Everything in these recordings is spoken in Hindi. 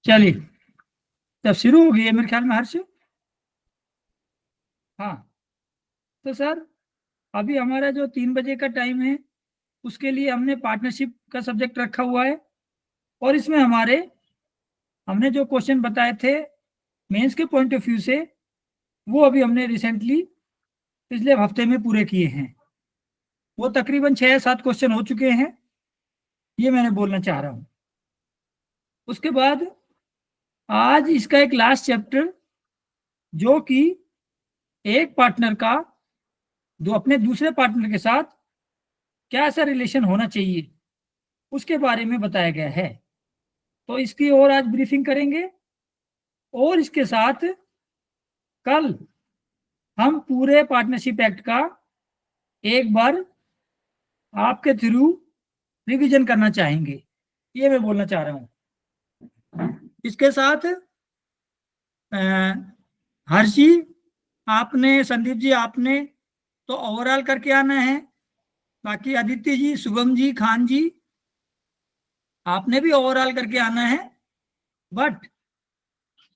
चलिए, तब शुरू हो गई है मेरे ख्याल में हर्ष। हाँ, तो सर अभी हमारा जो 3 बजे का टाइम है उसके लिए हमने पार्टनरशिप का सब्जेक्ट रखा हुआ है। और इसमें हमने जो क्वेश्चन बताए थे मेंस के पॉइंट ऑफ व्यू से, वो अभी हमने रिसेंटली पिछले हफ्ते में पूरे किए हैं। वो तकरीबन 6 या 7 क्वेश्चन हो चुके हैं, ये मैंने बोलना चाह रहा हूँ। उसके बाद आज इसका एक लास्ट चैप्टर, जो कि एक पार्टनर का जो अपने दूसरे पार्टनर के साथ क्या ऐसा रिलेशन होना चाहिए उसके बारे में बताया गया है। तो इसकी और आज ब्रीफिंग करेंगे, और इसके साथ कल हम पूरे पार्टनरशिप एक्ट का एक बार आपके थ्रू रिवीजन करना चाहेंगे, ये मैं बोलना चाह रहा हूँ। इसके साथ हर्षी आपने, संदीप जी आपने तो ओवरऑल करके आना है। बाकी आदित्य जी, शुभम जी, खान जी आपने भी ओवरऑल करके आना है। बट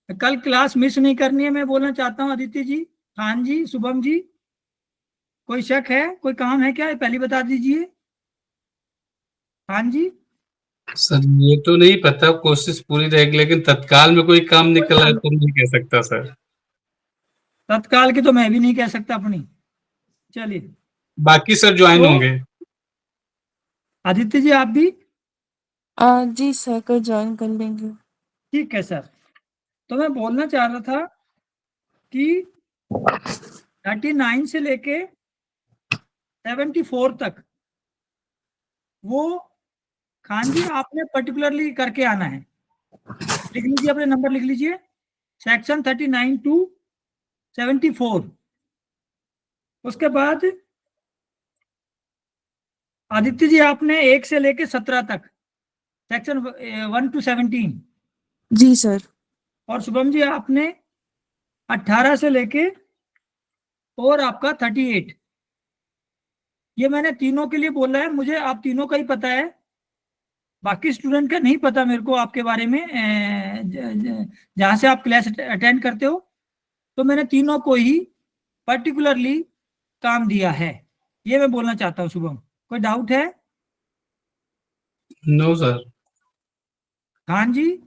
कल क्लास मिस नहीं करनी है, मैं बोलना चाहता हूँ। आदित्य जी, खान जी, शुभम जी, कोई शक है, कोई काम है क्या, पहले बता दीजिए। खान जी, सर ये तो नहीं पता, कोशिश पूरी रहेगी, लेकिन तत्काल में कोई काम निकला है तो नहीं कह सकता सर। तत्काल की तो मैं भी नहीं कह सकता अपनी। चलिए, बाकी सर ज्वाइन तो होंगे। आदित्य जी आप भी। जी सर, कल ज्वाइन कर लेंगे। ठीक है सर। तो मैं बोलना चाह रहा था कि 39 से लेके 74 तक वो खान जी आपने पर्टिकुलरली करके आना है। लिख लीजिए, अपने नंबर लिख लीजिए। Section 39 to 74। उसके बाद आदित्य जी आपने 1 से लेके 17 तक, सेक्शन 1 टू 17। Ji sir. और शुभम जी आपने 18 से लेके और आपका 38। ये मैंने तीनों के लिए बोला है, मुझे आप तीनों का ही पता है, बाकी स्टूडेंट का नहीं पता मेरे को आपके बारे में। जहाँ से आप क्लास अटेंड करते हो, तो मैंने तीनों को ही पर्टिकुलरली काम दिया है, ये मैं बोलना चाहता हूँ। शुभम, कोई डाउट है? No sir. Khan ji,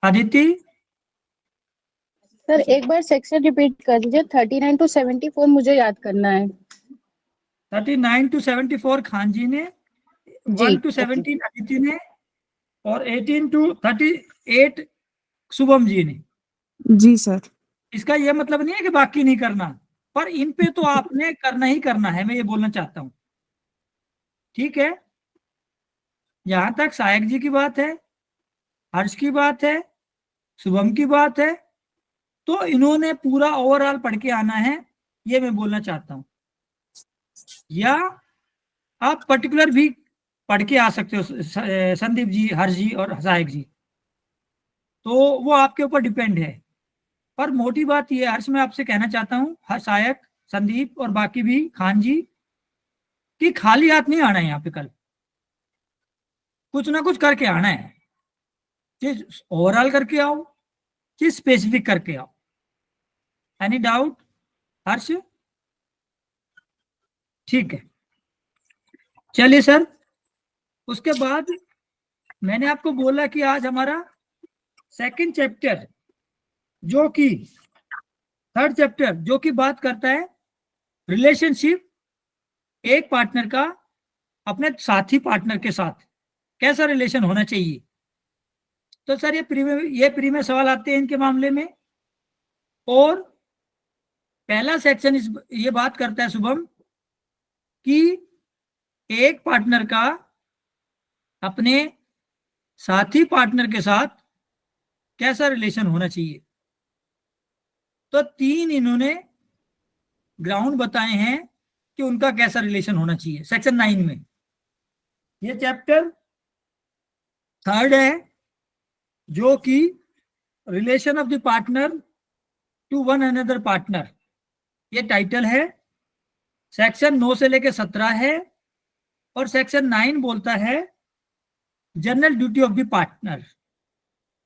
Aditya, sir एक बार सेक्शन रिपीट कर दीजिए। 39 टू 74 मुझे याद करना है। 39 टू 74 खान जी ने, जी 1 टू 17 आदित्य ने, और 18 टू 38 शुभम जी ने। जी सर। इसका यह मतलब नहीं है कि बाकी नहीं करना, पर इन पे तो आपने करना ही करना है, मैं ये बोलना चाहता हूं। ठीक है, यहां तक सहायक जी की बात है, हर्ष की बात है, शुभम की बात है, तो इन्होंने पूरा ओवरऑल पढ़ के आना है, ये मैं बोलना चाहता हूं। या आप पर्टिकुलर भी पढ़ के आ सकते हो, संदीप जी, हर्ष जी और सहायक जी, तो वो आपके ऊपर डिपेंड है। पर मोटी बात ये हर्ष, मैं आपसे कहना चाहता हूँ, सहायक, संदीप और बाकी भी, खान जी, कि खाली हाथ नहीं आना है यहाँ पे कल, कुछ ना कुछ करके आना है। चीज ओवरऑल करके आओ, चीज स्पेसिफिक करके आओ। एनी डाउट हर्ष? ठीक है, चलिए सर। उसके बाद मैंने आपको बोला कि आज हमारा सेकंड चैप्टर, जो कि थर्ड चैप्टर, जो कि बात करता है रिलेशनशिप एक पार्टनर का अपने साथी पार्टनर के साथ कैसा रिलेशन होना चाहिए। तो सर ये प्री में सवाल आते हैं इनके मामले में। और पहला सेक्शन ये बात करता है शुभम, कि एक पार्टनर का अपने साथी पार्टनर के साथ कैसा रिलेशन होना चाहिए। तो 3 इन्होंने ग्राउंड बताए हैं कि उनका कैसा रिलेशन होना चाहिए सेक्शन 9 में। ये चैप्टर थर्ड है, जो कि relation of the partner to one another partner, ये टाइटल है। सेक्शन 9 से लेकर 17 है, और सेक्शन 9 बोलता है general duty of the partner,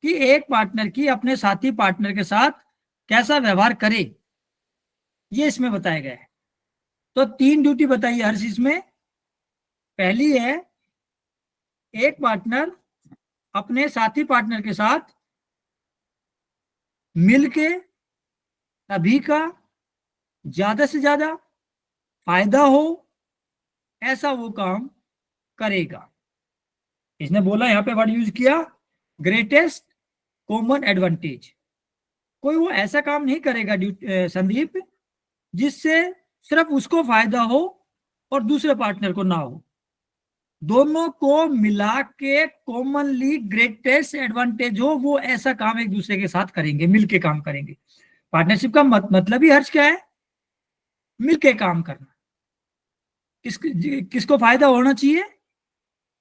कि एक पार्टनर की अपने साथी पार्टनर के साथ कैसा व्यवहार करे, ये इसमें बताया गया है। तो 3 ड्यूटी बताइए हर चीज में। पहली है, एक पार्टनर अपने साथी पार्टनर के साथ मिलके सभी का ज्यादा से ज्यादा फायदा हो, ऐसा वो काम करेगा। इसने बोला यहां पे वर्ड यूज किया, ग्रेटेस्ट कॉमन एडवांटेज। कोई वो ऐसा काम नहीं करेगा संदीप जिससे सिर्फ उसको फायदा हो और दूसरे पार्टनर को ना हो। दोनों को मिला के कॉमनली ग्रेटेस्ट एडवांटेज हो, वो ऐसा काम एक दूसरे के साथ करेंगे, मिलके काम करेंगे। पार्टनरशिप का मतलब ही हर्ष क्या है? मिलके काम करना। किसको फायदा होना चाहिए?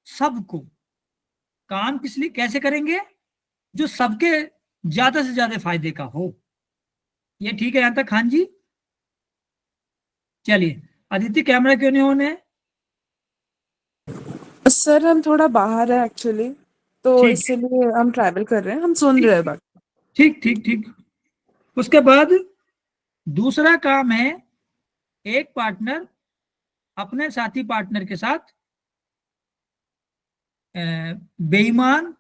सबको। काम किस लिए कैसे करेंगे? जो सबके ज्यादा से ज्यादा फायदे का हो। ये ठीक है यहां तक? हाँ जी, चलिए। अदिति कैमरा क्यों नहीं ऑन है? सर हम थोड़ा बाहर है एक्चुअली, तो ठीक इसीलिए हम ट्रैवल कर रहे हैं, हम सुन रहे हैं बात। ठीक ठीक ठीक। उसके बाद दूसरा काम है, एक पार्टनर अपने साथी पार्टनर के साथ बेईमान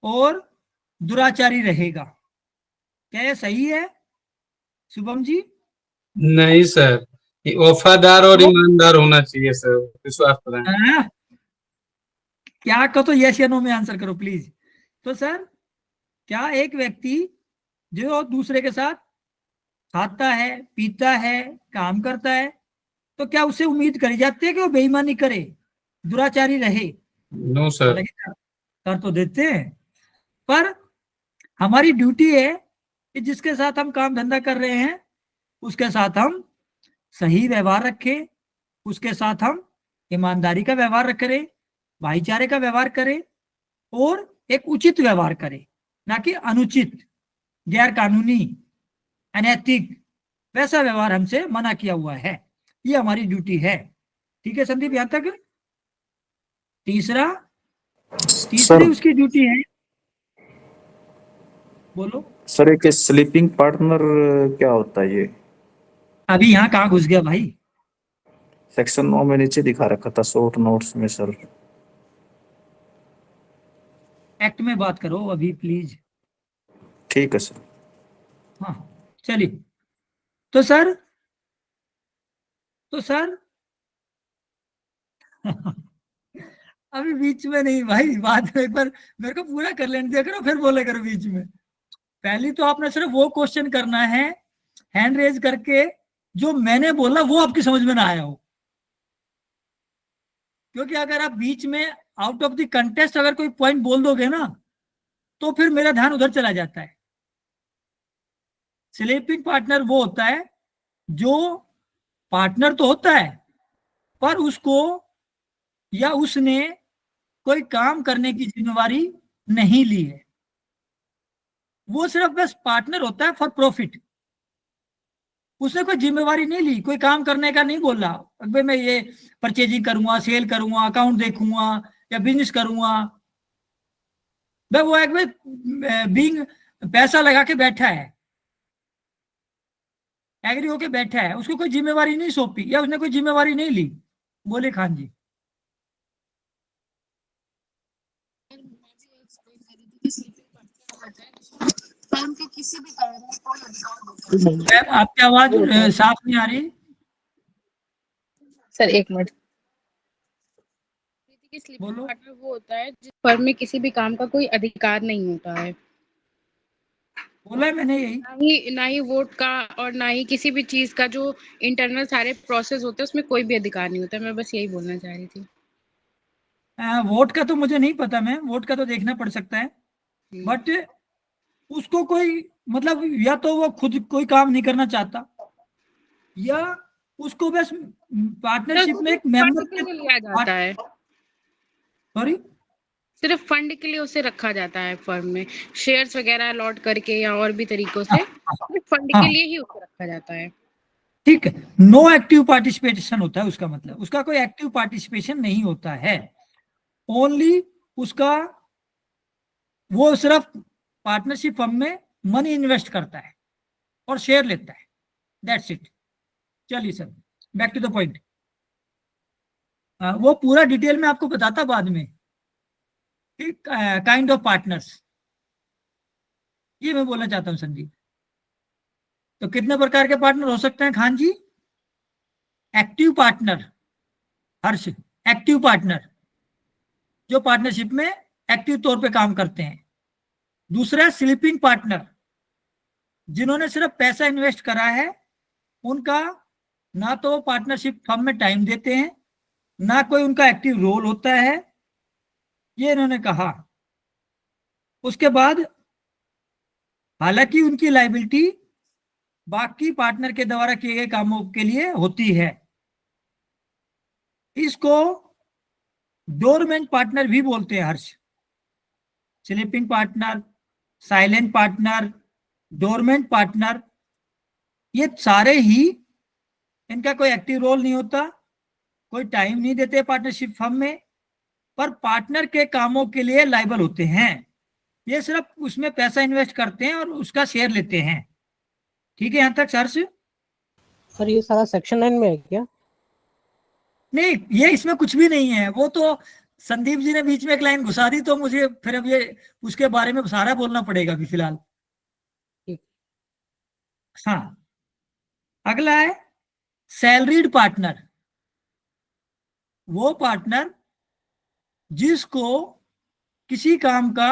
और दुराचारी रहेगा। क्या ये सही है शुभम जी? नहीं सर, ये वफादार और तो ईमानदार होना चाहिए सर, विश्वास बनाए। हाँ, क्या कहो तो यस या नो में आंसर करो प्लीज। तो सर, क्या एक व्यक्ति जो दूसरे के साथ खाता है, पीता है, काम करता है, तो क्या उससे उम्मीद करी जाती है कि वो बेईमानी करे, दुराचारी रहे? No sir. हालांकि कर तो देते हैं, पर हमारी ड्यूटी है कि जिसके साथ हम काम धंधा कर रहे हैं उसके साथ हम सही व्यवहार रखें, उसके साथ हम ईमानदारी का व्यवहार करें, भाईचारे का व्यवहार करें और एक उचित व्यवहार करें, ना कि अनुचित, गैर कानूनी, अनैतिक वैसा व्यवहार हमसे मना किया हुआ है। ये हमारी ड्यूटी है। ठीक है संदीप यहां तक? तीसरी उसकी ड्यूटी है, बोलो। सर एक स्लीपिंग पार्टनर क्या होता है ये? अभी यहाँ कहाँ घुस गया भाई? सेक्शन 9 में नीचे दिखा रखा था शॉर्ट नोट्स में सर। एक्ट में बात करो अभी प्लीज। ठीक है सर। हाँ चलिए। तो सर अभी बीच में नहीं भाई, बाद में एक बार मेरे को पूरा कर लेने दिया करो, फिर बोले करो बीच में। पहली तो आपने सिर्फ वो क्वेश्चन करना है हैंड रेज करके जो मैंने बोला वो आपकी समझ में ना आया हो, क्योंकि अगर आप बीच में आउट ऑफ द कंटेस्ट अगर कोई पॉइंट बोल दोगे ना तो फिर मेरा ध्यान उधर चला जाता है। स्लीपिंग पार्टनर वो होता है जो पार्टनर तो होता है पर उसको या उसने कोई काम करने की जिम्मेवारी नहीं ली है, वो सिर्फ बस पार्टनर होता है फॉर प्रॉफिट। उसने कोई जिम्मेवारी नहीं ली, कोई काम करने का नहीं बोला, भाई मैं ये परचेजिंग करूंगा, सेल करूंगा, अकाउंट देखूंगा या बिजनेस करूंगा। भाई वो एक बीइंग पैसा लगा के बैठा है, एग्री होके बैठा है, उसको कोई जिम्मेवारी नहीं सौंपी या उसने कोई जिम्मेवारी नहीं ली। बोले खान जी। मैम आपकी आवाज साफ नहीं आ रही। सर एक मिनट। स्लीपिंग बोलो। पार्टनर वो होता है जिस फर्म में किसी भी काम का कोई अधिकार नहीं होता है, बोला है मैंने यही। ना ही वोट का और ना ही किसी भी चीज का जो इंटरनल सारे प्रोसेस होते हैं उसमें कोई भी अधिकार नहीं होता है। मैं बस यही बोलना चाह रही थी। वोट का तो मुझे नहीं पता, मैं वोट का तो देखना पड़ सकता है, बट उसको कोई मतलब या तो वो खुद कोई काम नहीं करना चाहता या उसको बस पार्टनरशिप में एक फंड के लिए मेंबर। लिया जाता है, सॉरी, सिर्फ फंड के लिए उसे रखा जाता है फर्म में, शेयर्स वगैरह अलॉट करके या और भी तरीकों से सिर्फ फंड के हाँ लिए ही उसे रखा जाता है। ठीक है, नो एक्टिव पार्टिसिपेशन होता है उसका मतलब, उसका कोई एक्टिव पार्टिसिपेशन नहीं होता है, ओनली उसका वो सिर्फ पार्टनरशिप फर्म में मनी इन्वेस्ट करता है और शेयर लेता है, दैट्स इट। चलिए sir, back to the point. वो पूरा डिटेल में आपको बताता बाद में, काइंड ऑफ पार्टनर्स, ये मैं बोलना चाहता हूं संदीप। तो कितने प्रकार के पार्टनर हो सकते हैं खान जी? एक्टिव पार्टनर, हर्ष, एक्टिव पार्टनर जो पार्टनरशिप में एक्टिव तौर पे काम करते हैं। दूसरा स्लीपिंग पार्टनर, जिन्होंने सिर्फ पैसा इन्वेस्ट करा है, उनका ना तो पार्टनरशिप फर्म में टाइम देते हैं, ना कोई उनका एक्टिव रोल होता है, ये इन्होंने कहा। उसके बाद हालांकि उनकी लायबिलिटी बाकी पार्टनर के द्वारा किए गए कामों के लिए होती है। इसको डोरमेंट पार्टनर भी बोलते हैं Harsh. Sleeping partner, silent partner, dormant partner, ये सारे ही, इनका कोई एक्टिव रोल नहीं होता, कोई टाइम नहीं देते पार्टनरशिप फर्म में, पर पार्टनर के कामों के लिए लायबल होते हैं। ये सिर्फ उसमें पैसा इन्वेस्ट करते हैं और उसका शेयर लेते हैं। ठीक है यहां तक हर्ष? सर ये सारा सेक्शन 9 में है क्या? नहीं, ये इसमें कुछ भी नहीं है। वो तो संदीप जी ने बीच में एक लाइन घुसा दी, तो मुझे फिर अब ये उसके बारे में सारा बोलना पड़ेगा अभी फिलहाल। हाँ, अगला है सैलरीड पार्टनर। वो पार्टनर जिसको किसी काम का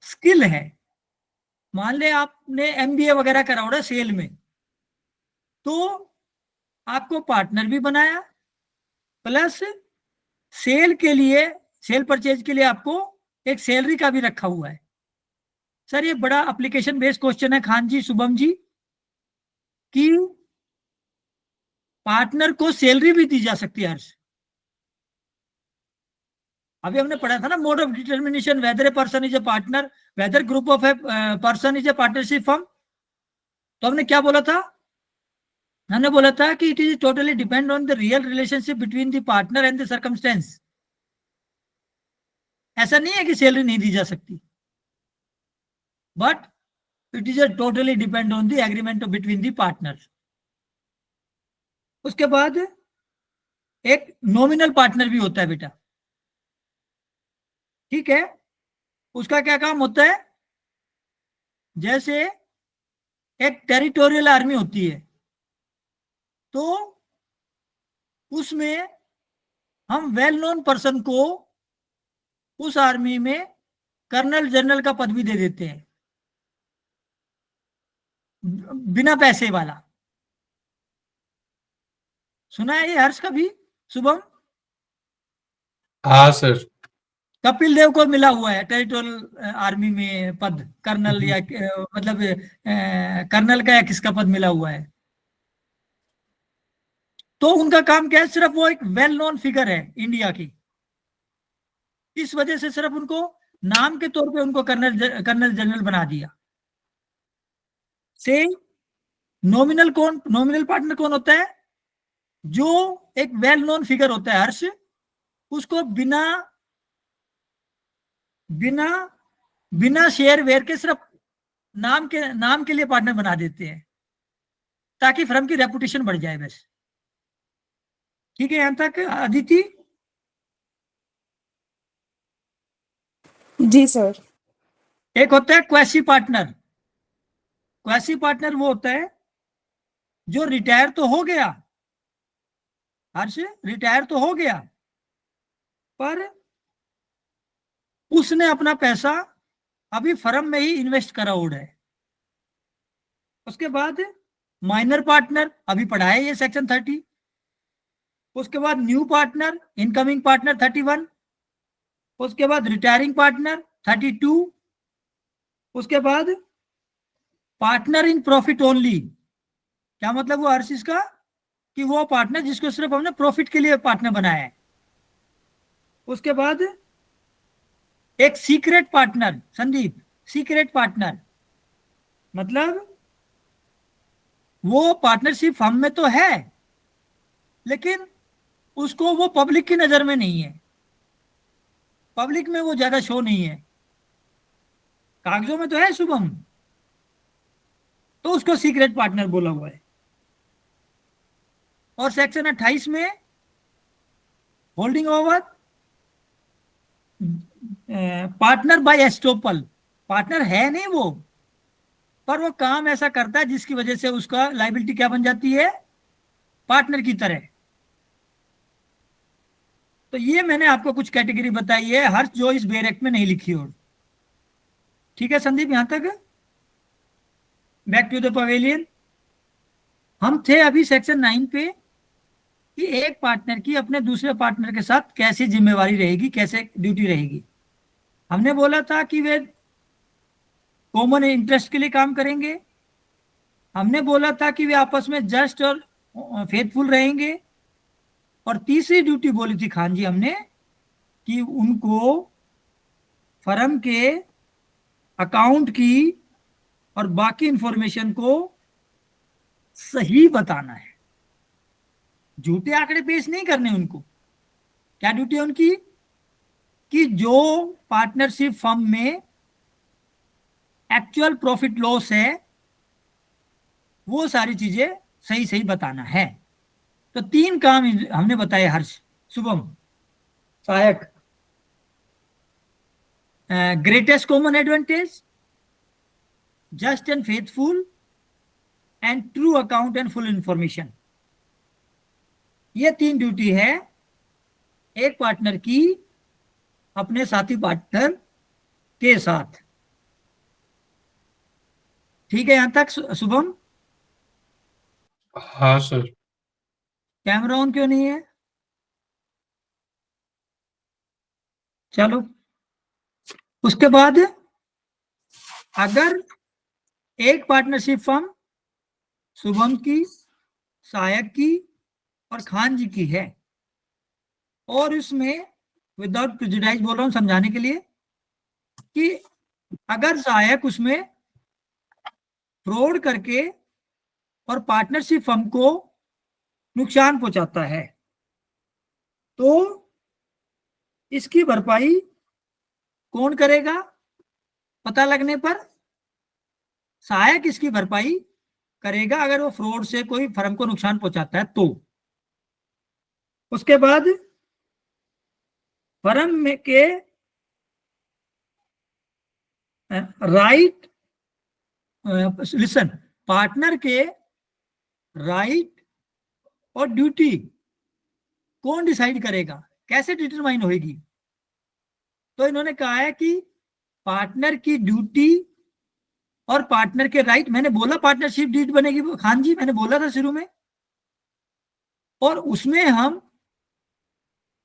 स्किल है, मान ले आपने एमबीए वगैरह करा होगा सेल में, तो आपको पार्टनर भी बनाया, प्लस सेल के लिए, सेल परचेज के लिए आपको एक सैलरी का भी रखा हुआ है। सर ये बड़ा एप्लीकेशन बेस्ड क्वेश्चन है खान जी, शुभम जी, कि पार्टनर को सैलरी भी दी जा सकती है हर्ष। अभी हमने पढ़ा था ना, mode of determination whether a person is a partner, whether group of a person is a partnership firm. तो हमने क्या बोला था? हमने बोला था कि it is totally depend on the real relationship between the partner and the circumstance. ऐसा नहीं है कि सैलरी नहीं दी जा सकती, but it is totally depend on the agreement between the partner. उसके बाद एक नॉमिनल पार्टनर भी होता है बेटा, ठीक है? उसका क्या काम होता है? जैसे एक टेरिटोरियल आर्मी होती है, तो उसमें हम वेल नोन पर्सन को उस आर्मी में कर्नल जनरल का पद भी दे देते हैं, बिना पैसे वाला। सुना है ये हर्ष कभी, शुभम? हाँ सर। कपिल देव को मिला हुआ है टेरिटोरियल आर्मी में पद, कर्नल या मतलब कर्नल का या किसका पद मिला हुआ है। तो उनका काम क्या है? सिर्फ वो एक वेल नोन फिगर है इंडिया की, इस वजह से सिर्फ उनको नाम के तौर पे उनको कर्नल जनरल बना दिया। से नॉमिनल पार्टनर कौन होता है? जो एक वेल नोन फिगर होता है हर्ष, उसको बिना बिना बिना शेयर वेयर के सिर्फ नाम के लिए पार्टनर बना देते हैं, ताकि फर्म की रेपुटेशन बढ़ जाए बस। ठीक है यहां तक अदिति? जी सर। एक होता है क्वैसी पार्टनर। क्वैसी पार्टनर वो होता है जो रिटायर तो हो गया, हर्ष रिटायर तो हो गया, पर उसने अपना पैसा अभी फर्म में ही इन्वेस्ट करा हुआ है। उसके बाद माइनर पार्टनर, अभी पढ़ा है ये सेक्शन 30। उसके बाद न्यू पार्टनर, इनकमिंग पार्टनर 31। उसके बाद रिटायरिंग पार्टनर 32। उसके बाद पार्टनर इन प्रॉफिट ओनली। क्या मतलब वो हर्ष इसका? कि वो पार्टनर जिसको सिर्फ हमने प्रॉफिट के लिए पार्टनर बनाया है। उसके बाद एक secret partner, Sandeep, secret partner मतलब वो पार्टनरशिप फर्म में तो है, लेकिन उसको वो पब्लिक की नजर में नहीं है। पब्लिक में वो ज्यादा शो नहीं है, कागजों में तो है शुभम, तो उसको सीक्रेट पार्टनर बोला हुआ है। और सेक्शन 28 में holding over partner by estoppel, partner है नहीं वो, पर वो काम ऐसा करता है जिसकी वजह से उसका लाइबिलिटी क्या बन जाती है, पार्टनर की तरह। तो ये मैंने आपको कुछ कैटेगरी बताई है हर जो इस बेयर एक्ट में नहीं लिखी हो। ठीक है संदीप, यहां तक। Back to the pavilion. हम थे अभी सेक्शन 9 पे कि एक पार्टनर की अपने दूसरे पार्टनर के साथ कैसी जिम्मेवारी रहेगी, कैसे ड्यूटी रहेगी। हमने बोला था कि वे कॉमन इंटरेस्ट के लिए काम करेंगे, हमने बोला था कि वे आपस में जस्ट और फेथफुल रहेंगे, और तीसरी ड्यूटी बोली थी खान जी हमने कि उनको फर्म के अकाउंट की और बाकी इंफॉर्मेशन को सही बताना है, झूठे आंकड़े पेश नहीं करने उनको। क्या ड्यूटी है उनकी कि जो पार्टनरशिप फर्म में एक्चुअल प्रॉफिट लॉस है वो सारी चीजें सही सही बताना है। तो 3 काम हमने बताए हर्ष, शुभम, सहायक। Greatest common advantage, just and faithful, and true account and full information. ये 3 ड्यूटी है एक पार्टनर की अपने साथी पार्टनर के साथ। ठीक है यहां तक शुभम? हाँ सर। कैमरा ऑन क्यों नहीं है? चलो, उसके बाद अगर एक पार्टनरशिप फर्म शुभम की, सहायक की और खान जी की है, और इसमें विदाउट प्रेजुडिस बोल रहा हूं समझाने के लिए कि अगर सहायक उसमें फ्रॉड करके और पार्टनरशिप फर्म को नुकसान पहुंचाता है तो इसकी भरपाई कौन करेगा? पता लगने पर सहायक इसकी भरपाई करेगा अगर वो फ्रॉड से कोई फर्म को नुकसान पहुंचाता है तो। उसके बाद फर्म में के राइट, लिसन, पार्टनर के राइट और ड्यूटी कौन डिसाइड करेगा, कैसे डिटरमाइन होगी? तो इन्होंने कहा है कि पार्टनर की ड्यूटी और पार्टनर के राइट, मैंने बोला पार्टनरशिप डीड बनेगी खान जी, मैंने बोला था शुरू में, और उसमें हम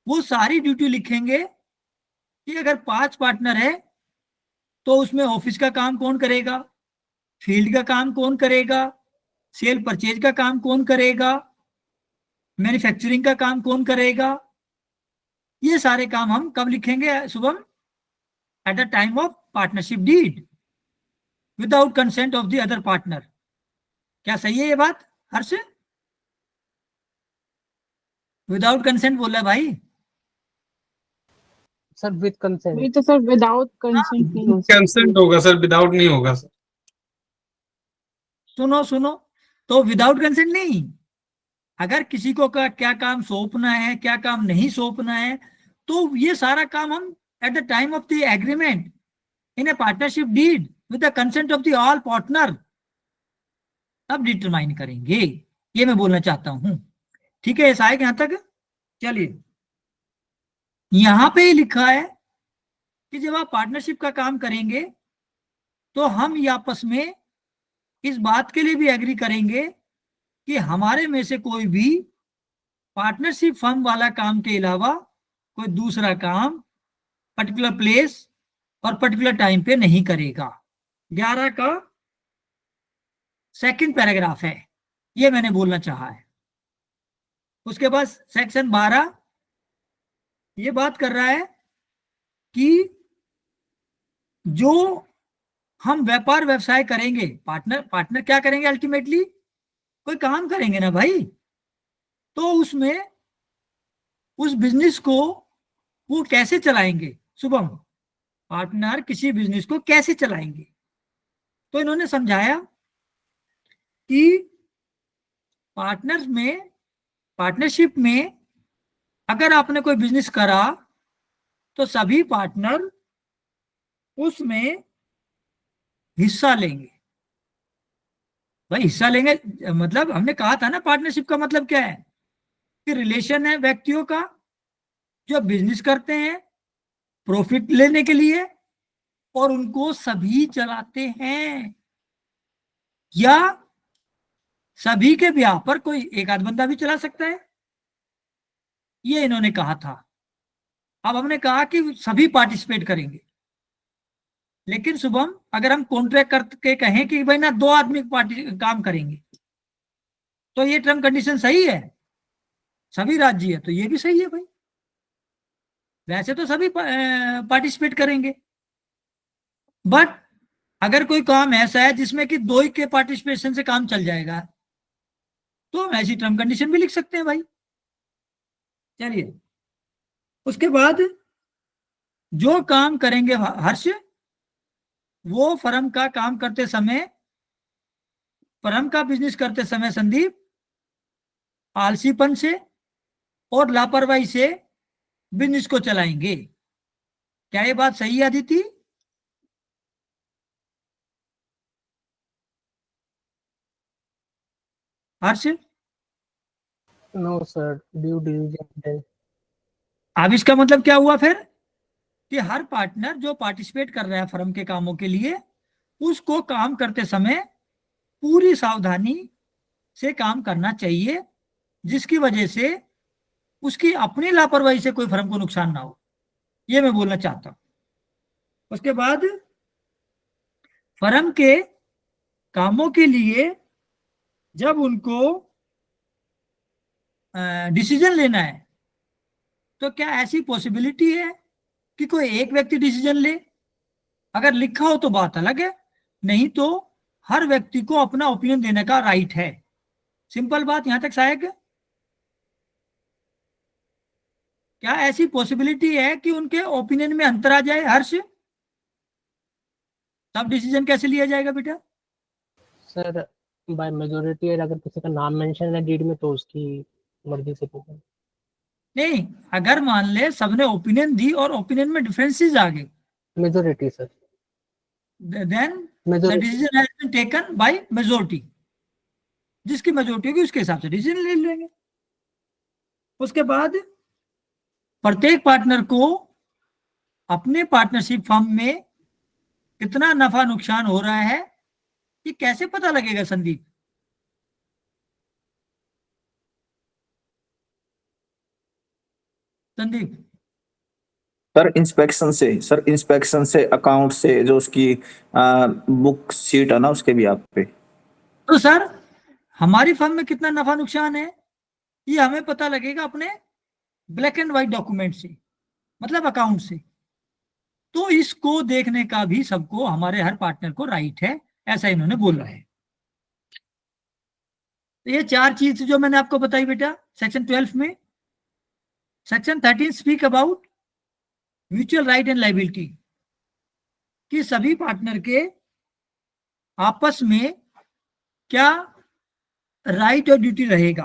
वो सारी ड्यूटी लिखेंगे कि अगर 5 पार्टनर है तो उसमें ऑफिस का काम कौन करेगा, फील्ड का काम कौन करेगा, सेल परचेज का काम कौन करेगा, मैन्युफैक्चरिंग का काम कौन करेगा। ये सारे काम हम कब लिखेंगे Shubham? At the time of partnership deed without consent of the other partner. क्या सही है ये बात हर्ष? विदाउट कंसेंट बोला भाई। Sir with consent. वही तो सर, विदाउट कंसेंट नहीं हो सकता। कंसेंट होगा सर, विदाउट नहीं होगा सर। सुनो सुनो, तो विदाउट कंसेंट नहीं, अगर किसी को क्या काम सौंपना है क्या काम नहीं सौंपना है तो ये सारा काम हम at the time of the agreement in a partnership deed with the consent of the all partner तब डिटरमाइन करेंगे, ये मैं बोलना चाहता हूं। ठीक है, ऐसा है यहां तक? चलिए, यहां पे ही लिखा है कि जब आप पार्टनरशिप का काम करेंगे तो हम ये आपस में इस बात के लिए भी एग्री करेंगे कि हमारे में से कोई भी पार्टनरशिप फर्म वाला काम के अलावा कोई दूसरा काम पर्टिकुलर प्लेस और पर्टिकुलर टाइम पे नहीं करेगा। 11 का सेकंड पैराग्राफ है, ये मैंने बोलना चाहा है। उसके बाद सेक्शन 12 ये बात कर रहा है कि जो हम व्यापार व्यवसाय करेंगे, पार्टनर क्या करेंगे, अल्टीमेटली कोई काम करेंगे ना भाई, तो उसमें उस बिजनेस को वो कैसे चलाएंगे, शुभम, पार्टनर किसी बिजनेस को कैसे चलाएंगे। तो इन्होंने समझाया कि पार्टनरशिप में अगर आपने कोई बिजनेस करा तो सभी पार्टनर उसमें हिस्सा लेंगे। भाई हिस्सा लेंगे मतलब हमने कहा था ना, पार्टनरशिप का मतलब क्या है कि रिलेशन है व्यक्तियों का जो बिजनेस करते हैं प्रॉफिट लेने के लिए और उनको सभी चलाते हैं, या सभी के ब्याह पर कोई एक आध बंदा भी चला सकता है, ये इन्होंने कहा था। अब हमने कहा कि सभी पार्टिसिपेट करेंगे, लेकिन शुभम अगर हम कॉन्ट्रैक्ट करके कहें कि भाई ना 2 आदमी काम करेंगे, तो ये टर्म कंडीशन सही है, सभी राज्य है तो ये भी सही है भाई, वैसे तो सभी पार्टिसिपेट करेंगे। बट अगर कोई काम ऐसा है जिसमें कि 2 ही के पार्टिसिपेशन से काम चल जाएगा, तो हम ऐसी टर्म कंडीशन भी लिख सकते हैं भाई। चलिए, उसके बाद जो काम करेंगे हर्ष, वो फर्म का काम करते समय, फर्म का बिजनेस करते समय संदीप आलसीपन से और लापरवाही से बिजनेस को चलाएंगे। क्या ये बात सही है अदिति? हर्ष, नो सर, ड्यू डिलिजेंस। अब इसका मतलब क्या हुआ फिर कि हर पार्टनर जो पार्टिसिपेट कर रहा है फर्म के कामों के लिए, उसको काम करते समय पूरी सावधानी से काम करना चाहिए, जिसकी वजह से उसकी अपनी लापरवाही से कोई फर्म को नुकसान ना हो, ये मैं बोलना चाहता हूं। उसके बाद फर्म के कामों के लिए जब उनको डिसीजन लेना है, तो क्या ऐसी पॉसिबिलिटी है कि कोई एक व्यक्ति डिसीजन ले? अगर लिखा हो तो बात अलग है, नहीं तो हर व्यक्ति को अपना ओपिनियन देने का राइट है। सिंपल बात, यहां तक सहायक है? क्या ऐसी पॉसिबिलिटी है कि उनके ओपिनियन में अंतर आ जाए हर्ष? तब डिसीजन कैसे लिया जाएगा बेटा? सर बाय मेजोरिटी, अगर किसी का नाम मेंशन है डीड में तो उसकी मर्जी से होगा। नहीं, अगर मान ले सबने ओपिनियन दी और ओपिनियन में डिफरेंसेस आ गए, majority sir, then the majority. Decision has been taken by majority. जिसकी मेजोरिटी होगी उसके हिसाब से डिसीजन ले लेंगे। उसके बाद प्रत्येक पार्टनर को अपने पार्टनरशिप फर्म में कितना नफा नुकसान हो रहा है, ये कैसे पता लगेगा संदीप? संदीप, सर इंस्पेक्शन से अकाउंट से जो उसकी बुक शीट है ना, उसके भी आप पे। तो सर हमारी फर्म में कितना नफा नुकसान है, ये हमें पता लगेगा अपने ब्लैक एंड व्हाइट डॉक्यूमेंट से, मतलब अकाउंट से। तो इसको देखने का भी सबको, हमारे हर पार्टनर को राइट है, ऐसा इन्होंने बोला है। तो ये 4 चीज जो मैंने आपको बताई बेटा सेक्शन 12 में। Section 13 speak about mutual right and liability, कि सभी पार्टनर के आपस में क्या राइट और ड्यूटी रहेगा।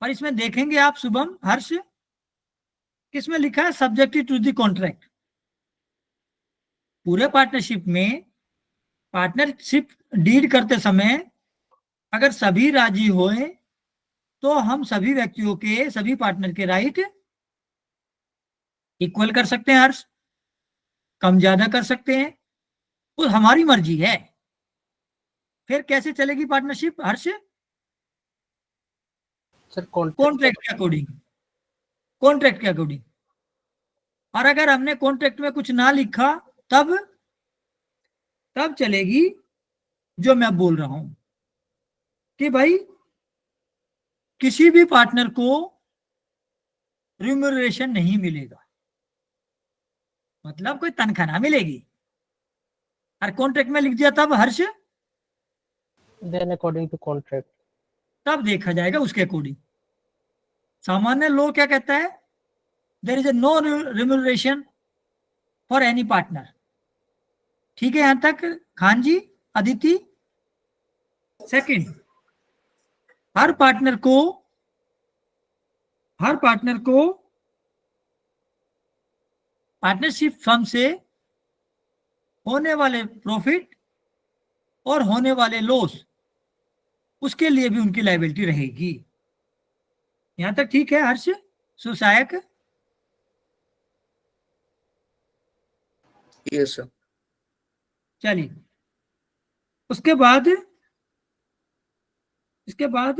और इसमें देखेंगे आप शुभम, हर्ष, किसमें लिखा है सब्जेक्टिव टू द कॉन्ट्रैक्ट। पूरे पार्टनरशिप में पार्टनरशिप डीड करते समय अगर सभी राजी होए तो हम सभी व्यक्तियों के, सभी पार्टनर के राइट इक्वल कर सकते हैं हर्ष, कम ज्यादा कर सकते हैं, वो हमारी मर्जी है। फिर कैसे चलेगी पार्टनरशिप हर्ष? सर कॉन्ट्रैक्ट के अकॉर्डिंग, कॉन्ट्रैक्ट के अकॉर्डिंग। और अगर हमने कॉन्ट्रैक्ट में कुछ ना लिखा तब चलेगी जो मैं बोल रहा हूं कि भाई किसी भी पार्टनर को रिम्यूनरेशन नहीं मिलेगा, मतलब कोई तनख्वाह ना मिलेगी। और कॉन्ट्रैक्ट में लिख दिया तब हर्ष, देन अकॉर्डिंग टू कॉन्ट्रैक्ट, तब देखा जाएगा उसके अकॉर्डिंग। सामान्य लॉ क्या कहता है there is no remuneration for any partner. ठीक है यहां तक खान जी, अदिति? सेकंड, हर पार्टनर को पार्टनरशिप फर्म से होने वाले प्रॉफिट और होने वाले लॉस, उसके लिए भी उनकी लायबिलिटी रहेगी। यहां तक ठीक है हर्ष, सुसहायक? Yes sir. चलिए, उसके बाद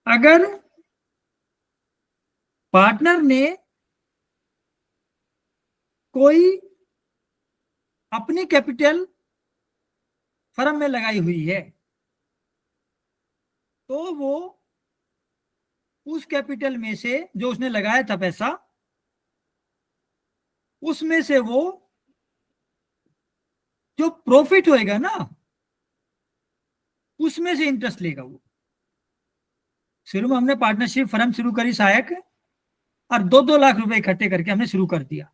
अगर पार्टनर ने कोई अपनी कैपिटल फर्म में लगाई हुई है तो वो उस कैपिटल में से, जो उसने लगाया था पैसा, उसमें से वो जो प्रॉफिट होएगा ना, उसमें से इंटरेस्ट लेगा वो। शुरू में हमने पार्टनरशिप फर्म शुरू करी सहायक, और 2-2 लाख रुपए इकट्ठे करके हमने शुरू कर दिया।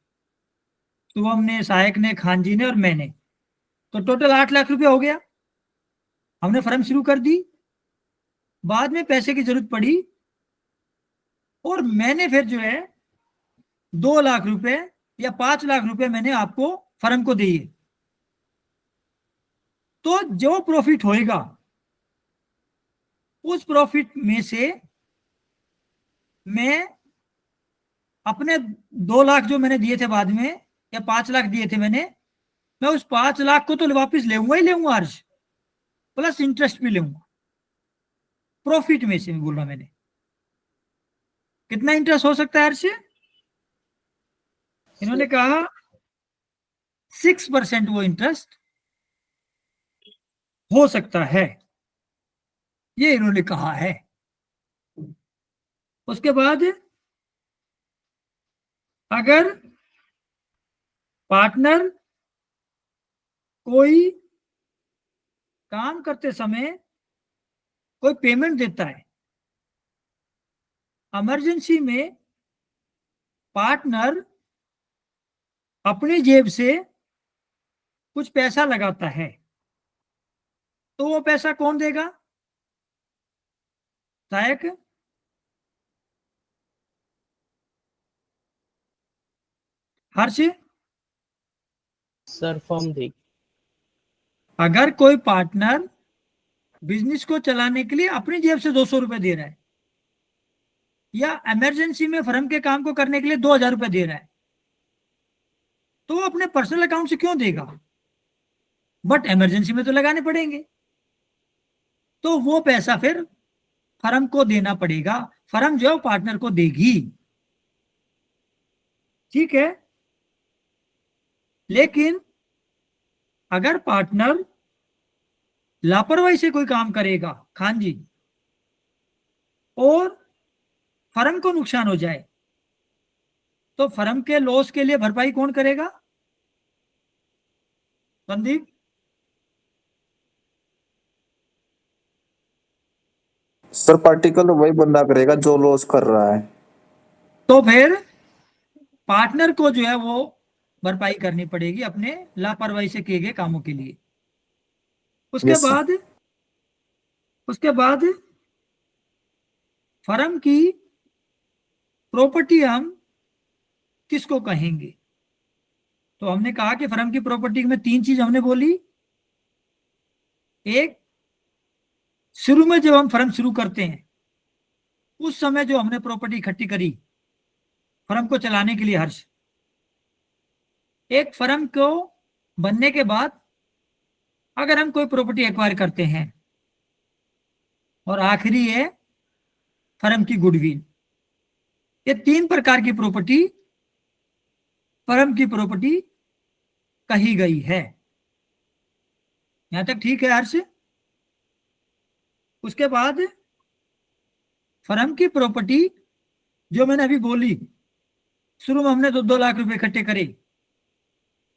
तो हमने, सहायक ने, खान जी ने और मैंने, तो टोटल 8 लाख रुपए हो गया। हमने फर्म शुरू कर दी, बाद में पैसे की जरूरत पड़ी और मैंने फिर जो है 2 लाख रुपए या 5 लाख रुपए मैंने आपको फर्म को दिए। तो जो प्रॉफिट होएगा उस प्रॉफिट में से मैं अपने 2 लाख जो मैंने दिए थे बाद में, या 5 लाख दिए थे मैंने, मैं उस 5 लाख को तो वापस लेऊंगा ही लेऊंगा हर्ष, प्लस इंटरेस्ट भी लेऊंगा। प्रॉफिट में से बोल रहा मैंने। कितना इंटरेस्ट हो सकता है हर्ष? इन्होंने कहा 6% वो इंटरेस्ट हो सकता है, ये इन्होंने कहा है। उसके बाद अगर पार्टनर कोई काम करते समय कोई पेमेंट देता है, इमरजेंसी में पार्टनर अपनी जेब से कुछ पैसा लगाता है, तो वो पैसा कौन देगा सहायक? हर्ष? सर फर्म देगी। अगर कोई पार्टनर बिजनेस को चलाने के लिए अपनी जेब से 200 रुपए दे रहा है, या इमरजेंसी में फर्म के काम को करने के लिए 2000 रुपए दे रहा है, तो वो अपने पर्सनल अकाउंट से क्यों देगा? बट इमरजेंसी में तो लगाने पड़ेंगे, तो वो पैसा फिर फर्म को देना पड़ेगा। फर्म जो है पार्टनर को देगी। ठीक है, लेकिन अगर पार्टनर लापरवाही से कोई काम करेगा खान जी, और फर्म को नुकसान हो जाए, तो फर्म के लॉस के लिए भरपाई कौन करेगा संदीप? सर पार्टिकल वही बंदा करेगा जो लॉस कर रहा है। तो फिर पार्टनर को जो है वो भरपाई करनी पड़ेगी अपने लापरवाही से किए गए कामों के लिए। उसके Yes, sir. बाद फर्म की प्रॉपर्टी हम किसको कहेंगे? तो हमने कहा कि फर्म की प्रॉपर्टी में 3 चीज हमने बोली। एक, शुरू में जब हम फर्म शुरू करते हैं उस समय जो हमने प्रॉपर्टी इकट्ठी करी फर्म को चलाने के लिए हर्ष। एक, फर्म को बनने के बाद अगर हम कोई प्रॉपर्टी एक्वायर करते हैं, और आखिरी है फर्म की गुडविल। ये 3 प्रकार की प्रॉपर्टी फर्म की प्रॉपर्टी कही गई है। यहां तक ठीक है हर्ष? उसके बाद फर्म की प्रॉपर्टी जो मैंने अभी बोली, शुरू में हमने 2-2 लाख रुपए इकट्ठे करे,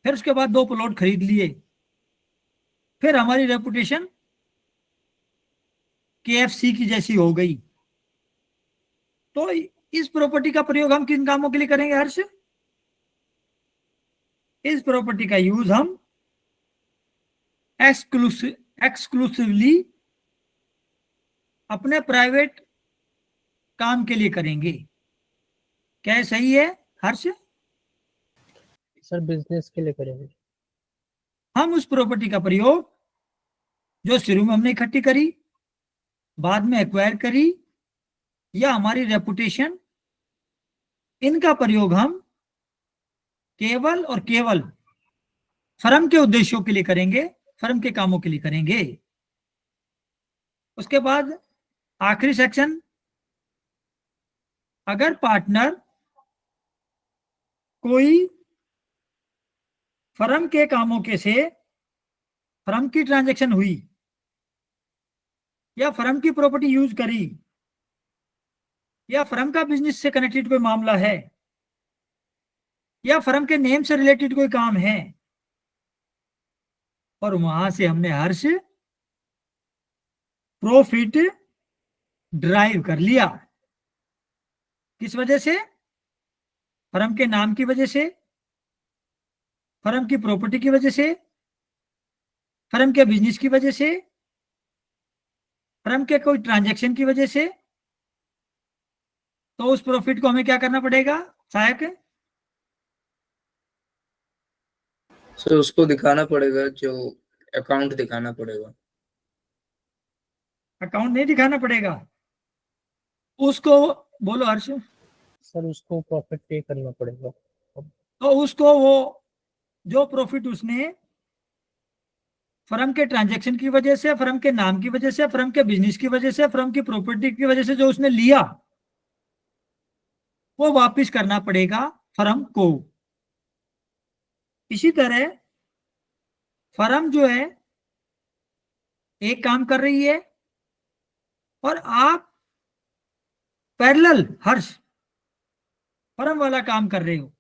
फिर उसके बाद 2 प्लॉट खरीद लिए, फिर हमारी रेपुटेशन KFC की जैसी हो गई। तो इस प्रॉपर्टी का प्रयोग हम किन कामों के लिए करेंगे हर्ष? इस प्रॉपर्टी का यूज हम एक्सक्लूसिवली अपने प्राइवेट काम के लिए करेंगे। क्या सही है हर्ष? सर बिजनेस के लिए करेंगे। हम उस प्रॉपर्टी का प्रयोग जो शुरू में हमने इकट्ठी करी, बाद में एक्वायर करी, या हमारी रेपुटेशन, इनका प्रयोग हम केवल और केवल फर्म के उद्देश्यों के लिए करेंगे, फर्म के कामों के लिए करेंगे। उसके बाद आखिरी सेक्शन, अगर पार्टनर कोई फर्म के कामों के से फर्म की ट्रांजैक्शन हुई या फर्म की प्रॉपर्टी यूज करी या फर्म का बिजनेस से कनेक्टेड कोई मामला है या फर्म के नेम से रिलेटेड कोई काम है और वहां से हमने हर्ष प्रॉफिट ड्राइव कर लिया, किस वजह से? फर्म के नाम की वजह से, फर्म की प्रॉपर्टी की वजह से, फर्म के बिजनेस की वजह से, फर्म के कोई ट्रांजैक्शन की वजह से। तो उस प्रॉफिट को हमें क्या करना पड़ेगा सहायक? सर उसको दिखाना पड़ेगा, जो अकाउंट दिखाना पड़ेगा। अकाउंट नहीं दिखाना पड़ेगा उसको, बोलो हर्ष। सर उसको प्रॉफिट पे करना पड़ेगा। तो उसको वो जो प्रॉफिट उसने फर्म के ट्रांजैक्शन की वजह से, फर्म के नाम की वजह से, फर्म के बिजनेस की वजह से, फर्म की प्रॉपर्टी की वजह से जो उसने लिया, वो वापस करना पड़ेगा फर्म को। इसी तरह फर्म जो है एक काम कर रही है और आप पैरेलल हर्ष फर्म वाला काम कर रहे हो,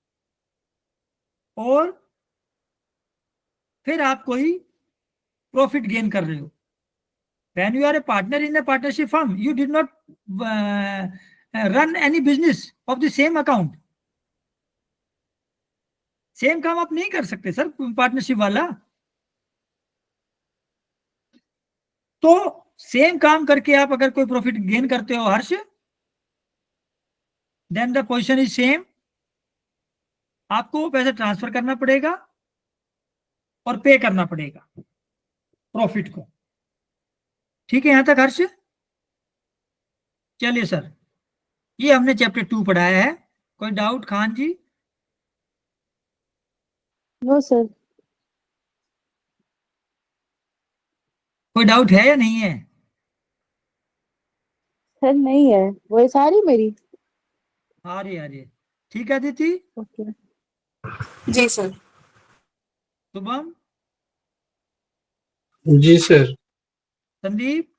और फिर आप कोई प्रॉफिट गेन कर रहे हो। When you are a partner in a partnership firm, you did not run any business of the same account. Same काम आप नहीं कर सकते सर पार्टनरशिप वाला। तो सेम काम करके आप अगर कोई प्रॉफिट गेन करते हो Harsh, then the position is same. आपको पैसा ट्रांसफर करना पड़ेगा और पे करना पड़ेगा प्रॉफिट को। ठीक है यहां तक हर्ष? चलिए सर, ये हमने चैप्टर 2 पढ़ाया है। कोई doubt Khan ji? No sir. कोई डाउट है या नहीं है? सर नहीं है, वो सारी मेरी। आ रही है। ठीक है दीदी। ओके जी सर। शुभम, जी सर। Sandeep,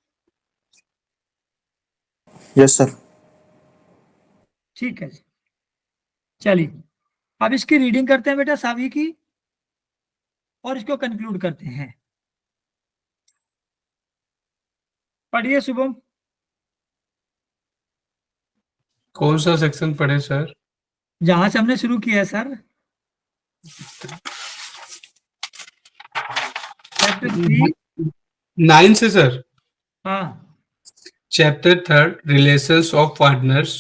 yes sir. ठीक है। चलिए अब इसकी रीडिंग करते हैं बेटा सावी की, और इसको कंक्लूड करते हैं। पढ़िए शुभम। कौन सा सेक्शन पढ़े सर? जहां से हमने शुरू किया है सर, चैप्टर 3। 9 से सर। हाँ, chapter 3 relations of partners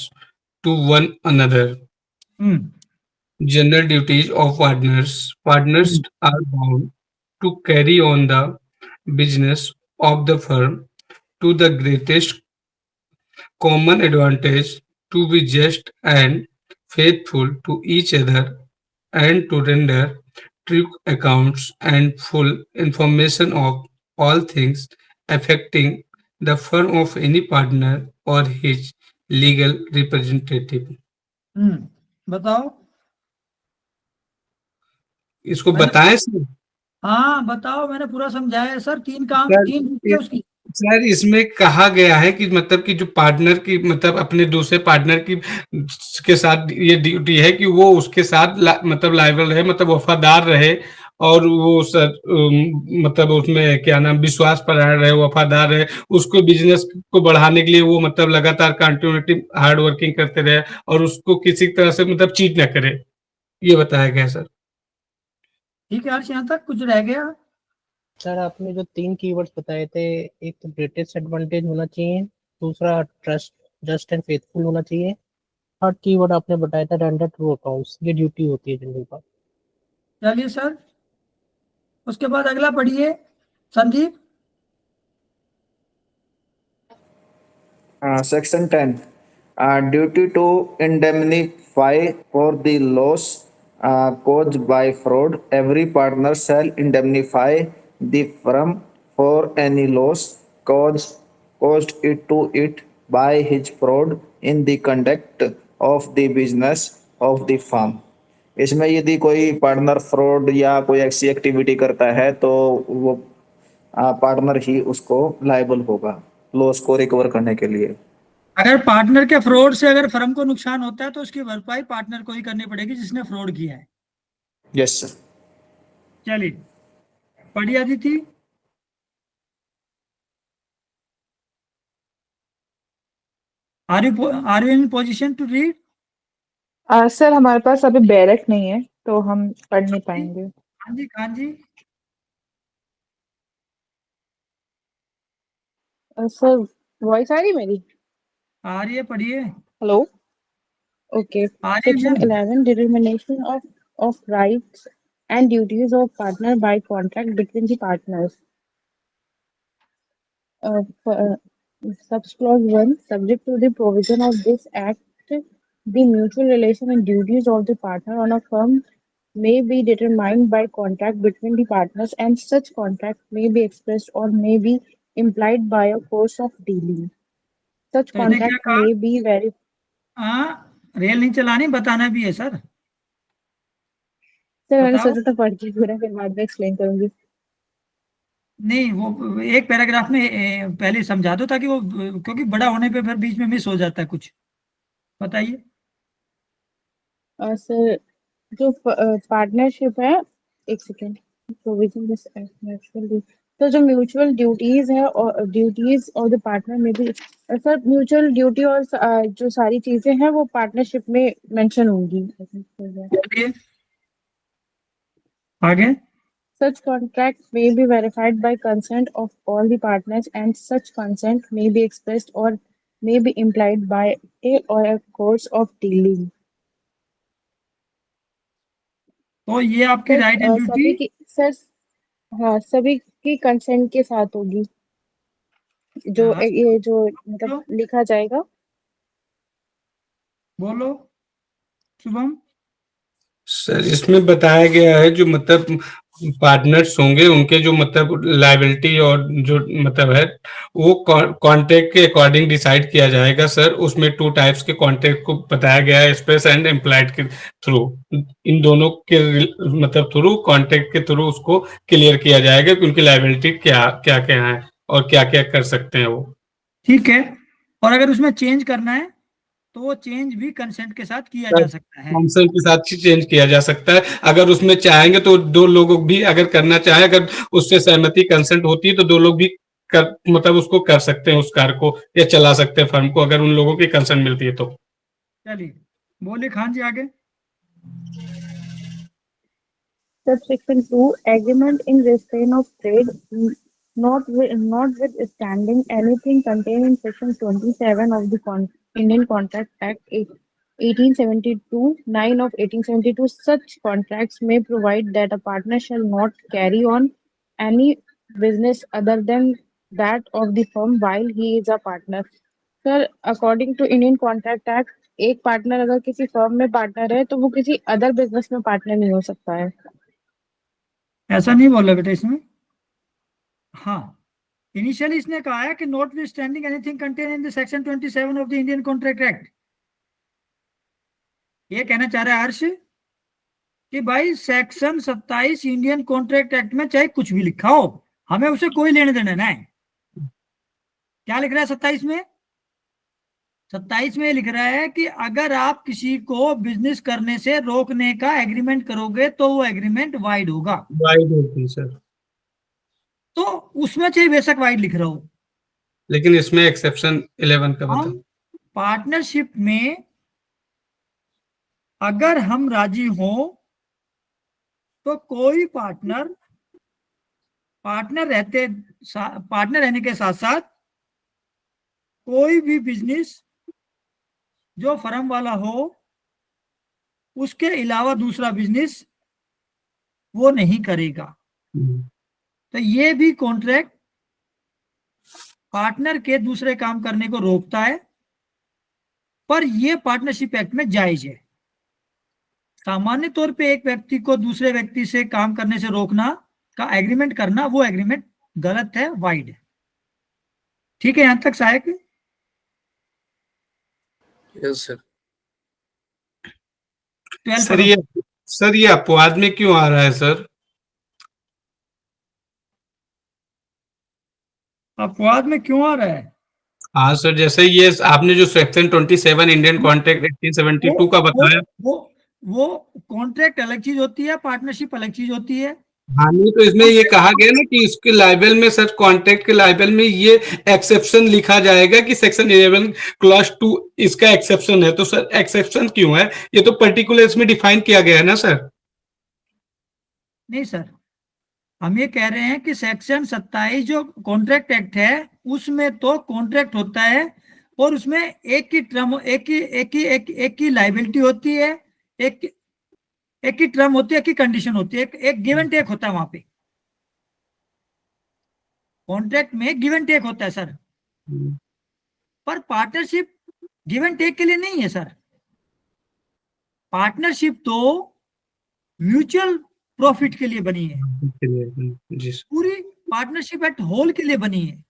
to one another. General duties of partners. Partners are bound to carry on the business of the firm to the greatest common advantage, to be just and faithful to each other, and to render true accounts and full information of all things affecting the firm of any partner or his legal representative. बताओ। इसको बताएं सर। हाँ बताओ, मैंने पूरा समझाया है सर। 3 काम, सर, 3 ड्यूटी उसकी। सर इसमें कहा गया है कि मतलब कि जो पार्टनर की मतलब अपने दूसरे पार्टनर की के साथ ये ड्यूटी है कि वो उसके साथ मतलब लायबल रहे, मतलब वफादार रहे और वो सर मतलब उसमें क्या नाम विश्वास परायण रहे, वफादार रहे, उसको बिजनेस को बढ़ाने के लिए वो मतलब लगातार कंटिन्यूटी हार्ड वर्किंग करते रहे और उसको किसी तरह से मतलब चीट ना करे, ये बताया गया सर। ठीक है हर्ष, यहाँ तक कुछ रह गया? सर आपने जो 3 कीवर्ड्स बताए थे, एक तो ग्रेटेस्ट एडवांटेज होना चाहिए, दूसरा ट्रस्ट जस्ट एंड फेथफुल होना चाहिए, थर्ड कीवर्ड आपने बताया था रेंडर ट्रू अकाउंट्स, ये ड्यूटी होती है जनरल पर। चलिए सर, उसके बाद अगला पढ़िए Sandeep. Section 10. Duty to indemnify for the loss caused by fraud. Every partner shall indemnify the firm for any loss caused it by his fraud in the conduct of the business of the firm. इसमें यदि कोई पार्टनर फ्रॉड या कोई ऐसी एक्टिविटी करता है तो वो पार्टनर ही उसको लायबल होगा लॉस को रिकवर करने के लिए। अगर पार्टनर के फ्रॉड से अगर फर्म को नुकसान होता है तो उसकी भरपाई पार्टनर को ही करनी पड़ेगी जिसने फ्रॉड किया है। Yes sir. चलिए पढ़िए Aditi. Are you in position to read? Sir हमारे पास अभी बैरक नहीं है तो हम पढ़ नहीं पाएंगे। हाँ जी खान जी। सर वॉइस आ रही मेरी? आ रही है, पढ़िए। हेलो। ओके। आ रही है section ma'am. 11 determination of rights and duties of partner by contract between the partners. Subclause 1, subject to the provision of this act, the mutual relation and duties of the partner on a firm may be determined by contract between the partners, and such contract may be expressed or may be implied by a course of dealing. Such तो इसने क्या contract कहा? may be very रेल नहीं चलानी, बताना भी है सर। सर मैंने बताओ। सोचा था पढ़ के पूरा फिर बाद में एक्सप्लेन करूंगी। नहीं, वो एक पैराग्राफ में पहले समझा दो ताकि वो, क्योंकि बड़ा होने पे फिर बीच में मिस हो जाता है कुछ। बताइए। सर जो पार्टनरशिप है, एक सेकेंड, प्रोविजन दिस एक्चुअली, तो जो म्यूचुअल ड्यूटीज है और ड्यूटीज और द पार्टनर में भी, सर म्यूचुअल ड्यूटी और जो सारी चीजें हैं वो पार्टनरशिप में मेंशन होंगी। चलिए आगे। Such contracts may be verified by consent of all the partners, and such consent may be expressed or may be implied by a or a course of dealing. तो ये आपकी राइट एंड ड्यूटी सभी की सर, हाँ सभी की कंसेंट के साथ होगी, जो हाँ, ये जो मतलब लिखा जाएगा। बोलो शुभम। सर इसमें बताया गया है जो मतलब पार्टनर्स होंगे उनके जो मतलब लायबिलिटी और जो मतलब है वो कॉन्ट्रैक्ट के अकॉर्डिंग डिसाइड किया जाएगा सर। उसमें 2 टाइप्स के कॉन्ट्रैक्ट को बताया गया है, एक्सप्रेस एंड एम्प्लॉयड के थ्रू। इन दोनों के मतलब थ्रू, कॉन्ट्रैक्ट के थ्रू उसको क्लियर किया जाएगा कि उनकी लायबिलिटी क्या क्या क्या है और क्या क्या कर सकते हैं वो। ठीक है, और अगर उसमें चेंज करना है तो वो चेंज भी कंसेंट के साथ किया जा सकता है। कंसेंट के साथ ही चेंज किया जा सकता है। अगर उसमें चाहेंगे तो 2 लोग भी अगर करना चाहे, अगर उससे सहमति कंसेंट होती है तो 2 लोग भी कर मतलब उसको कर सकते हैं, उस कार को या चला सकते हैं फर्म को, अगर उन लोगों की कंसेंट मिलती है तो। चलिए बोले खान जी आगे। Subsection 2, agreement in restraint of trade, notwithstanding anything contained in section 27 of the Indian Contract Act 1872, 9 of 1872. Such contracts may provide that a partner shall not carry on any business other than that of the firm while he is a partner. Sir according to Indian contract act, एक पार्टनर अगर किसी फर्म में पार्टनर है तो वो किसी अदर बिजनेस में पार्टनर नहीं हो सकता है। ऐसा नहीं बोला बेटा इसमें। हाँ, इनिशियली इसने कहा है कि not with standing anything contain in the section 27 of the Indian contract act. ये कहना चाह रहा है हर्ष कि भाई सेक्शन 27 इंडियन कॉन्ट्रैक्ट एक्ट में चाहे कुछ भी लिखा हो, हमें उसे कोई लेने देना नहीं है। क्या लिख रहा है 27 में? 27 में लिख रहा है कि अगर आप किसी को बिजनेस करने से रोकने का एग्रीमेंट करोगे तो वो एग्रीमेंट वाइड होगा। वाइड होती सर, तो उसमें चाहे बेशक वाइड लिख रहा हो, लेकिन इसमें एक्सेप्शन 11 का बता। हम पार्टनरशिप में अगर हम राजी हो तो कोई पार्टनर पार्टनर रहने के साथ साथ कोई भी बिजनेस जो फर्म वाला हो उसके अलावा दूसरा बिजनेस वो नहीं करेगा। तो ये भी कॉन्ट्रैक्ट पार्टनर के दूसरे काम करने को रोकता है, पर ये पार्टनरशिप एक्ट में जायज है। सामान्य तौर पे एक व्यक्ति को दूसरे व्यक्ति से काम करने से रोकना का एग्रीमेंट करना, वो एग्रीमेंट गलत है, वाइड है। ठीक है यहां तक सहायक? Yes sir. 12 सर ये अपवाद में क्यों आ रहा है सर? अपवाद में क्यों आ रहा है? हाँ सर, जैसे ये आपने जो सेक्शन 27 इंडियन कॉन्ट्रैक्ट 1872 का बताया, वो कॉन्ट्रैक्ट अलग चीज होती है, पार्टनरशिप अलग चीज होती है। हाँ नहीं तो इसमें ये कहा गया ना कि इसके लाइबल में सर, कॉन्ट्रैक्ट के लाइबल में ये एक्सेप्शन लिखा जाएगा कि सेक्शन 11 क्लॉज 2 इसका एक्सेप्शन है। तो सर एक्सेप्शन क्यों है? ये तो पर्टिकुलर इसमें डिफाइन किया गया है ना सर। नहीं सर, हम ये कह रहे हैं कि सेक्शन 27 जो कॉन्ट्रैक्ट एक्ट है उसमें तो कॉन्ट्रैक्ट होता है और उसमें एक ही टर्म, एक ही लाइबिलिटी होती है, एक ही टर्म होती है, एक ही कंडीशन होती है, एक गिव एंड टेक होता है। वहां पे कॉन्ट्रैक्ट में गिव एंड टेक होता है सर, पर पार्टनरशिप गिव एंड टेक के लिए नहीं है सर। पार्टनरशिप तो म्यूचुअल प्रॉफिट के लिए बनी है, जी सर। पूरी पार्टनरशिप एट होल के लिए बनी है।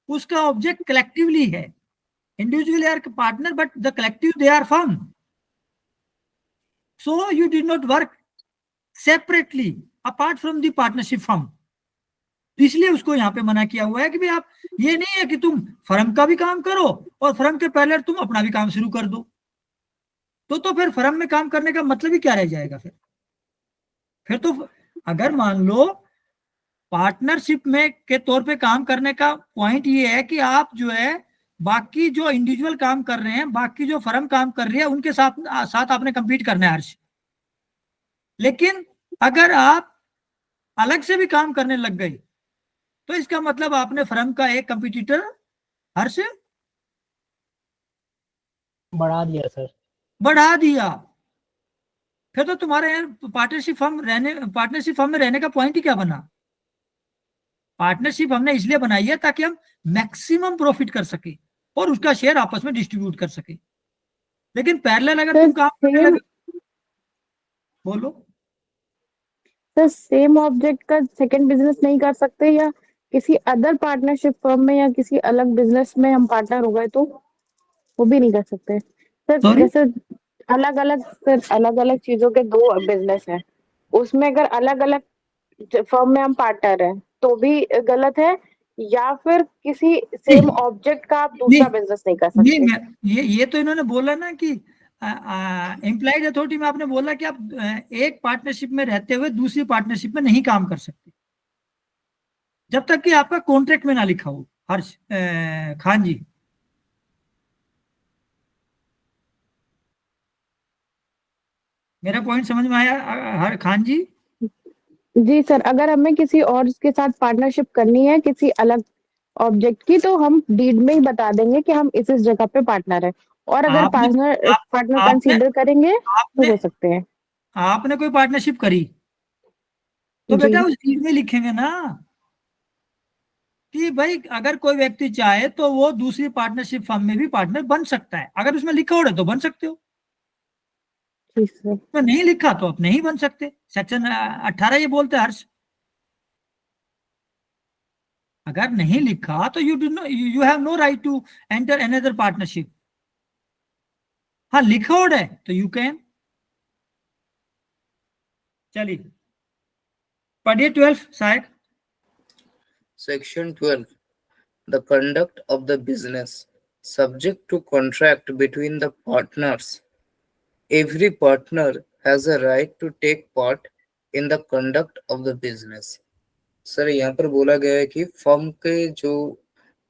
उसका ऑब्जेक्ट कलेक्टिवली है। Individually are partner but the collective they are firm. So you did not work separately apart from the partnership firm. इसलिए उसको यहाँ पे मना किया हुआ है कि भाई आप, ये नहीं है कि तुम फर्म का भी काम करो और फर्म के पहले तुम अपना भी काम शुरू कर दो। तो फिर फर्म में काम करने का मतलब ही क्या रह जाएगा? फिर तो अगर मान लो पार्टनरशिप में के तौर पे काम करने का पॉइंट ये है कि आप जो है बाकी जो इंडिविजुअल काम कर रहे हैं, बाकी जो फर्म काम कर रही है उनके साथ आपने कंपीट करना है हर्ष। लेकिन अगर आप अलग से भी काम करने लग गए तो इसका मतलब आपने फर्म का एक कंपटीटर हर्ष बढ़ा दिया सर। बढ़ा दिया। फिर तो तुम्हारे यहाँ पार्टनरशिप फर्म में रहने का पॉइंट ही क्या बना? पार्टनरशिप हमने इसलिए बनाई है ताकि हम मैक्सिमम प्रॉफिट कर सके और उसका शेयर आपस में डिस्ट्रीब्यूट कर सके। लेकिन पैरेलल अगर तुम काम करने लगे, बोलो सर सेम ऑब्जेक्ट का सेकंड बिजनेस नहीं कर सकते, या किसी अदर पार्टनरशिप फर्म में या किसी अलग बिजनेस में हम पार्टनर हो गए तो वो भी नहीं कर सकते सर? Sorry? जैसे अलग अलग चीजों के दो बिजनेस है, उसमें अगर अलग अलग फर्म में हम पार्टनर हैं तो भी गलत है, या फिर किसी सेम ऑब्जेक्ट का आप दूसरा बिजनेस नहीं कर नहीं, सकते? ये तो इन्होंने बोला ना कि एम्प्लॉयड अथॉरिटी में आपने बोला कि आप एक पार्टनरशिप में रहते हुए दूसरी पार्टनरशिप में नहीं काम कर सकते जब तक कि आपका कॉन्ट्रैक्ट में ना लिखा हो। हर्ष खान जी, मेरा पॉइंट समझ में आया हर खान जी? जी सर, अगर हमें किसी और के साथ पार्टनरशिप करनी है किसी अलग ऑब्जेक्ट की, तो हम डीड में ही बता देंगे कि हम इस जगह पे पार्टनर है, और अगर पार्टनर कंसीडर करेंगे तो हो सकते हैं। आपने कोई पार्टनरशिप करी तो बेटा उस डीड में लिखेंगे ना कि भाई अगर कोई व्यक्ति चाहे तो वो दूसरी पार्टनरशिप फर्म में भी पार्टनर बन सकता है। अगर उसमें लिखा हो तो बन सकते हो, तो नहीं लिखा तो आप नहीं बन सकते। सेक्शन 18 ये बोलते हैं हर्ष। अगर नहीं लिखा तो you have no right to enter another partnership. हाँ लिखा हो है तो यू कैन। चलिए पढ़िए 12 सहायक। Section 12. The conduct of the business. subject to contract between the partners. Every partner has a right to take part in the conduct of the business. Sir यहाँ पर बोला गया है कि फर्म के जो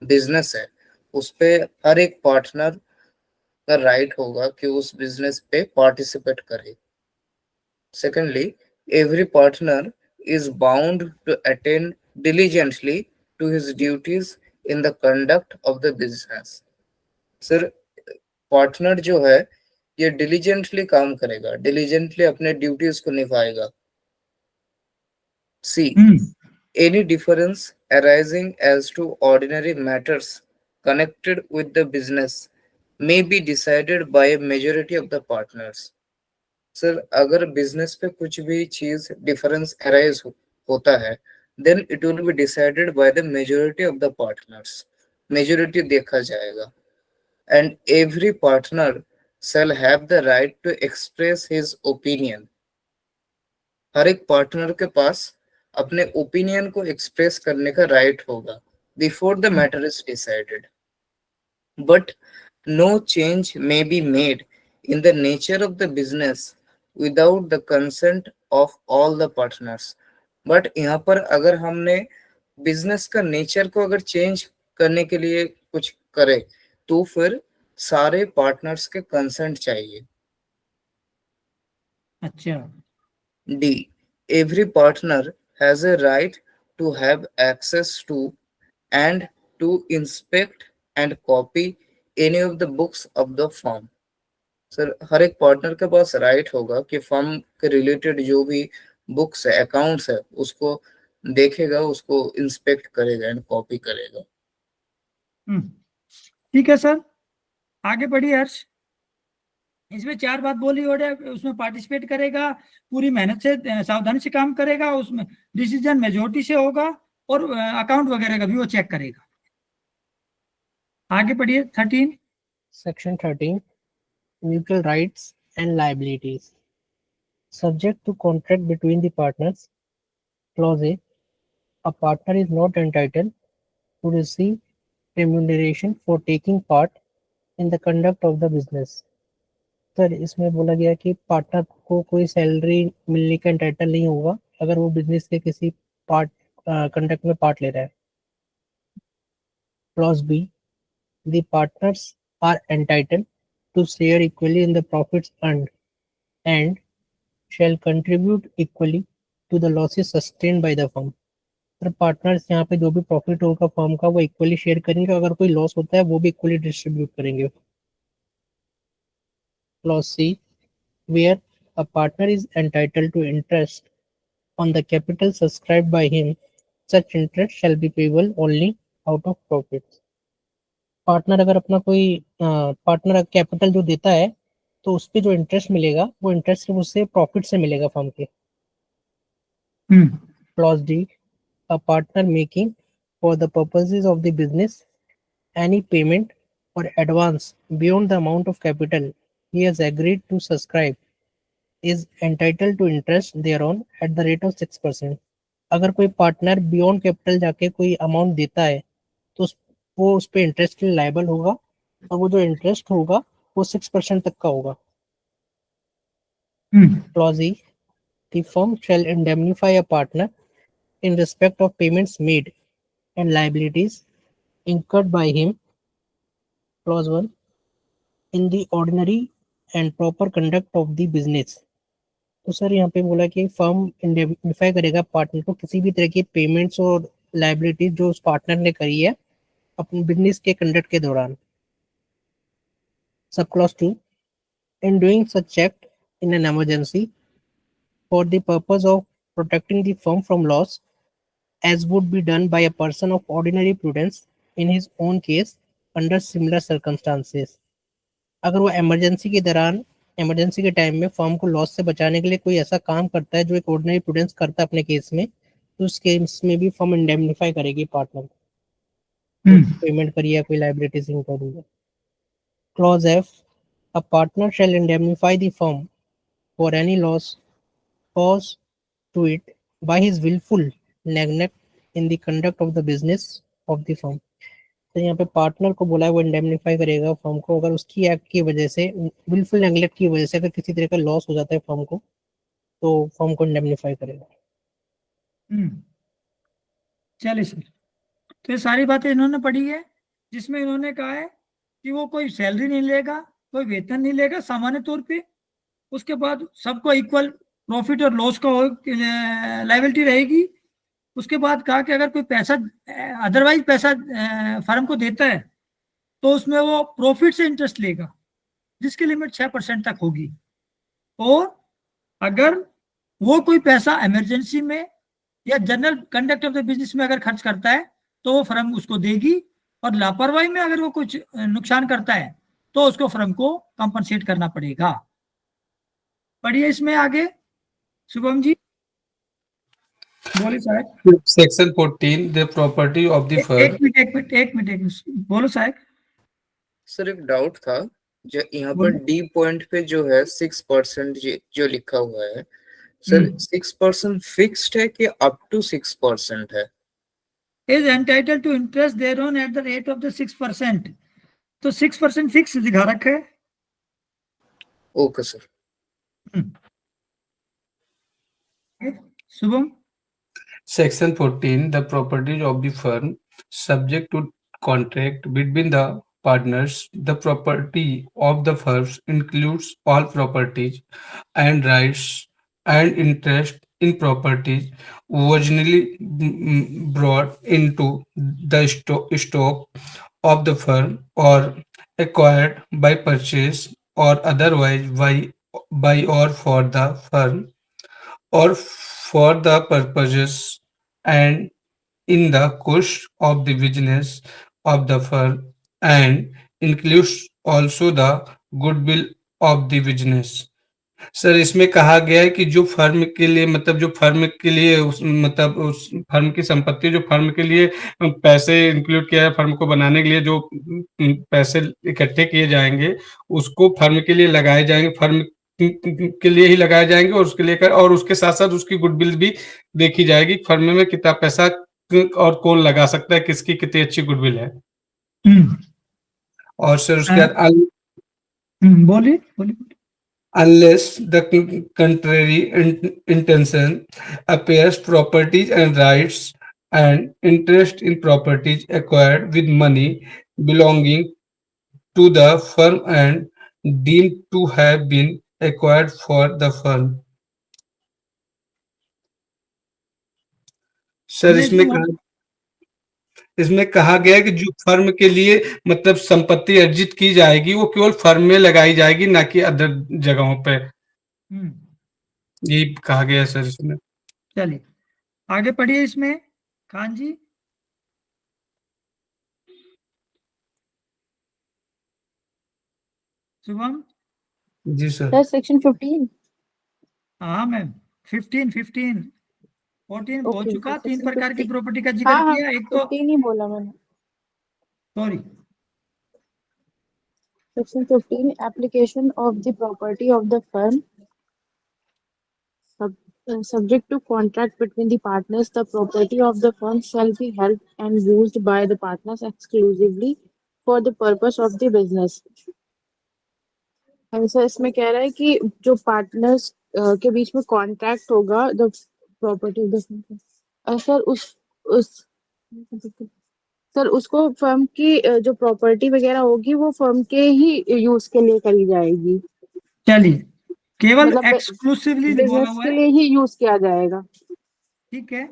बिजनेस है उस पे हर एक पार्टनर का राइट होगा कि उस बिजनेस पे पार्टिसिपेट करे. Secondly, every partner is bound to attend diligently to his duties in the conduct of the business. Sir partner जो है ये डिलीजेंटली काम करेगा, डिलीजेंटली अपने ड्यूटीज को निभाएगा. सी, any difference arising as to ordinary matters connected with the business may be decided by a majority of the partners. Sir अगर बिजनेस पे कुछ भी चीज डिफरेंस अराइज होता है then it will be decided by the majority of the partners. Majority देखा जाएगा. And every partner shall have the right to express his opinion. हर एक पार्टनर के पास अपने ओपिनियन को एक्सप्रेस करने का राइट होगा before the matter is decided. But no change may be made in the nature of the business without the consent of all the partners. But यहाँ पर अगर हमने बिजनेस का नेचर को अगर चेंज करने के लिए कुछ करे तो फिर सारे पार्टनर्स के कंसेंट चाहिए. अच्छा. D. Every partner has a right to have access to and to inspect and copy any of the books of the firm. Sir हर एक पार्टनर के पास राइट होगा कि फर्म के रिलेटेड जो भी बुक्स है, अकाउंट्स है, उसको देखेगा, उसको इंस्पेक्ट करेगा एंड कॉपी करेगा. ठीक है सर, आगे बढ़िए हर्ष. इसमें 4 बात बोली और उसमें पार्टिसिपेट करेगा, पूरी मेहनत से सावधानी से काम करेगा, उसमें डिसीजन मेजोरिटी से होगा और अकाउंट वगैरह का भी वो चेक करेगा. आगे बढ़िए 13. Section 13, mutual rights and liabilities. Subject to contract between the partners. Clause A, a partner is not entitled to receive remuneration for taking part in the conduct of the business. Sir इसमें बोला गया कि पार्टनर को कोई सैलरी मिलने का एंटाइटल नहीं होगा अगर वो बिजनेस के किसी पार्ट कंडक्ट में पार्ट ले रहा है. Clause B, the partners are entitled to share equally in the profits earned and shall contribute equally to the losses sustained by the firm. Sir partners यहाँ पे जो भी प्रॉफिट होगा फर्म का वो इक्वली शेयर करेंगे, अगर कोई लॉस होता है वो भी इक्वली डिस्ट्रीब्यूट करेंगे. Clause C, where a partner is entitled to interest on the capital subscribed by him, such interest shall be payable only out of profits. Partner अगर अपना कोई पार्टनर कैपिटल जो देता है तो उस पे जो इंटरेस्ट मिलेगा वो इंटरेस्ट सिर्फ उससे प्रॉफिट से मिलेगा फर्म के. Clause D, a partner making for the purposes of the business any payment or advance beyond the amount of capital he has agreed to subscribe is entitled to interest thereon at the rate of 6%. अगर कोई पार्टनर बियॉन्ड कैपिटल जाके कोई अमाउंट देता है तो वो उस पे इंटरेस्ट के लिए लायबल होगा और वो जो इंटरेस्ट होगा वो 6% तक का होगा. Clause E, the firm shall indemnify a partner in respect of payments made and liabilities incurred by him. Clause 1, in the ordinary and proper conduct of the business. तो सर यहाँ पे बोला कि फर्म इंडेमनिफाई करेगा पार्टनर को किसी भी तरह की पेमेंट्स और लायबिलिटीज जो उस पार्टनर ने करी है अपने बिजनेस के कंडक्ट के दौरान. Sub clause 2, in doing such act in an emergency for the purpose of protecting the firm from loss as would be done by a person of ordinary prudence in his own case under similar circumstances. अगर वो इमरजेंसी के दौरान इमरजेंसी के टाइम में फर्म को लॉस से बचाने के लिए कोई ऐसा काम करता है जो एक ऑर्डिनरी प्रूडेंस करता है अपने केस में, तो उस केस में भी फर्म इंडेमनिफाई करेगी पार्टनर पेमेंट करी या कोई लायबिलिटीज इनकर्ड हुई. Clause F, a partner shall indemnify the firm for any loss caused to it by his willful neglect in the conduct of the business of the firm. तो यहाँ पे पार्टनर को बोला है वो इंडेमनीफाई करेगा फर्म को अगर उसकी एक्ट की वजह से, विलफुल नेग्लेक्ट की वजह से अगर किसी तरह का लॉस हो जाता है फर्म को, तो फर्म को इंडेमनीफाई करेगा। चलिए सर, तो ये सारी बातें इन्होंने पढ़ी है, जिसमें इन्होंने कहा है कि वो कोई सैलरी नहीं लेगा, कोई वेतन नहीं लेगा सामान्य तौर पे। उसके बाद सबको इक्वल प्रॉफिट और लॉस का लायबिलिटी रहेगी। उसके बाद कहा कि अगर कोई पैसा अदरवाइज पैसा फर्म को देता है तो उसमें वो प्रॉफिट से इंटरेस्ट लेगा, जिसकी लिमिट 6% तक होगी। और अगर वो कोई पैसा इमरजेंसी में या general conduct of the business में अगर खर्च करता है तो वो फर्म उसको देगी, और लापरवाही में अगर वो कुछ नुकसान करता है तो उसको फर्म को कंपनसेट करना पड़ेगा। पढ़िए इसमें आगे, शुभम जी बोले साहब। Section 14, the property of the firm. एक मिनट बोलो साहब। सर एक डाउट था, जो यहाँ पर बोलो। डी पॉइंट पे जो है 6% जो लिखा हुआ है सर, 6% फिक्स्ड है कि अप टू 6% है? Is entitle to interest thereon at the rate of the 6%। तो 6% फिक्स दिखा रखा है। Okay sir. Shubham. Section 14, the properties of the firm subject to contract between the partners. The property of the firms includes all properties and rights and interest in properties originally brought into the stock of the firm or acquired by purchase or otherwise by or for the firm or for the purposes and in the course of the business of the firm and includes also the goodwill of the business। Sir इसमें कहा गया है कि जो फर्म के लिए मतलब जो फर्म के लिए उस फर्म की संपत्ति जो फर्म के लिए पैसे इंक्लूड किया है, फर्म को बनाने के लिए जो पैसे इकट्ठे किए जाएंगे उसको फर्म के लिए लगाए जाएंगे, फर्म के लिए ही लगाए जाएंगे और उसके लेकर और उसके साथ साथ उसकी गुडविल भी देखी जाएगी, फर्म में कितना पैसा और कौन लगा सकता है, किसकी कितनी अच्छी गुडविल है। और सर उसके बाद बोलिए बोलिए। Unless the contrary intention appears, properties and rights and interest in properties acquired with money belonging to the firm and deemed to have been acquired for the firm। Sir इसमें कहा गया है कि जो फर्म के लिए मतलब संपत्ति अर्जित की जाएगी वो केवल फर्म में लगाई जाएगी, ना कि अदर जगहों पे। यही कहा गया है सर इसमें। चलिए आगे पढ़िए इसमें, खान जी। शुभम जी सर। सेक्शन 15। हाँ मैम 15 14 हो ओके, चुका। तो 3 section प्रकार की 15 प्रॉपर्टी का जिक्र हाँ किया। एक तो 15 ही बोला मैंने। Sorry, Section 15, application of the property of the firm subject to contract between the partners. The property of the firm shall be held and used by the partners exclusively for the purpose of the business। Sir इसमें कह रहा है कि जो पार्टनर्स के बीच में कॉन्ट्रैक्ट होगा the property of the sir उस सर उसको फर्म की जो प्रॉपर्टी वगैरह होगी वो फर्म के ही यूज के लिए करी जाएगी। चलिए केवल मतलब एक्सक्लूसिवली बोला बिजनेस हुआ के है। लिए ही यूज किया जाएगा। ठीक है,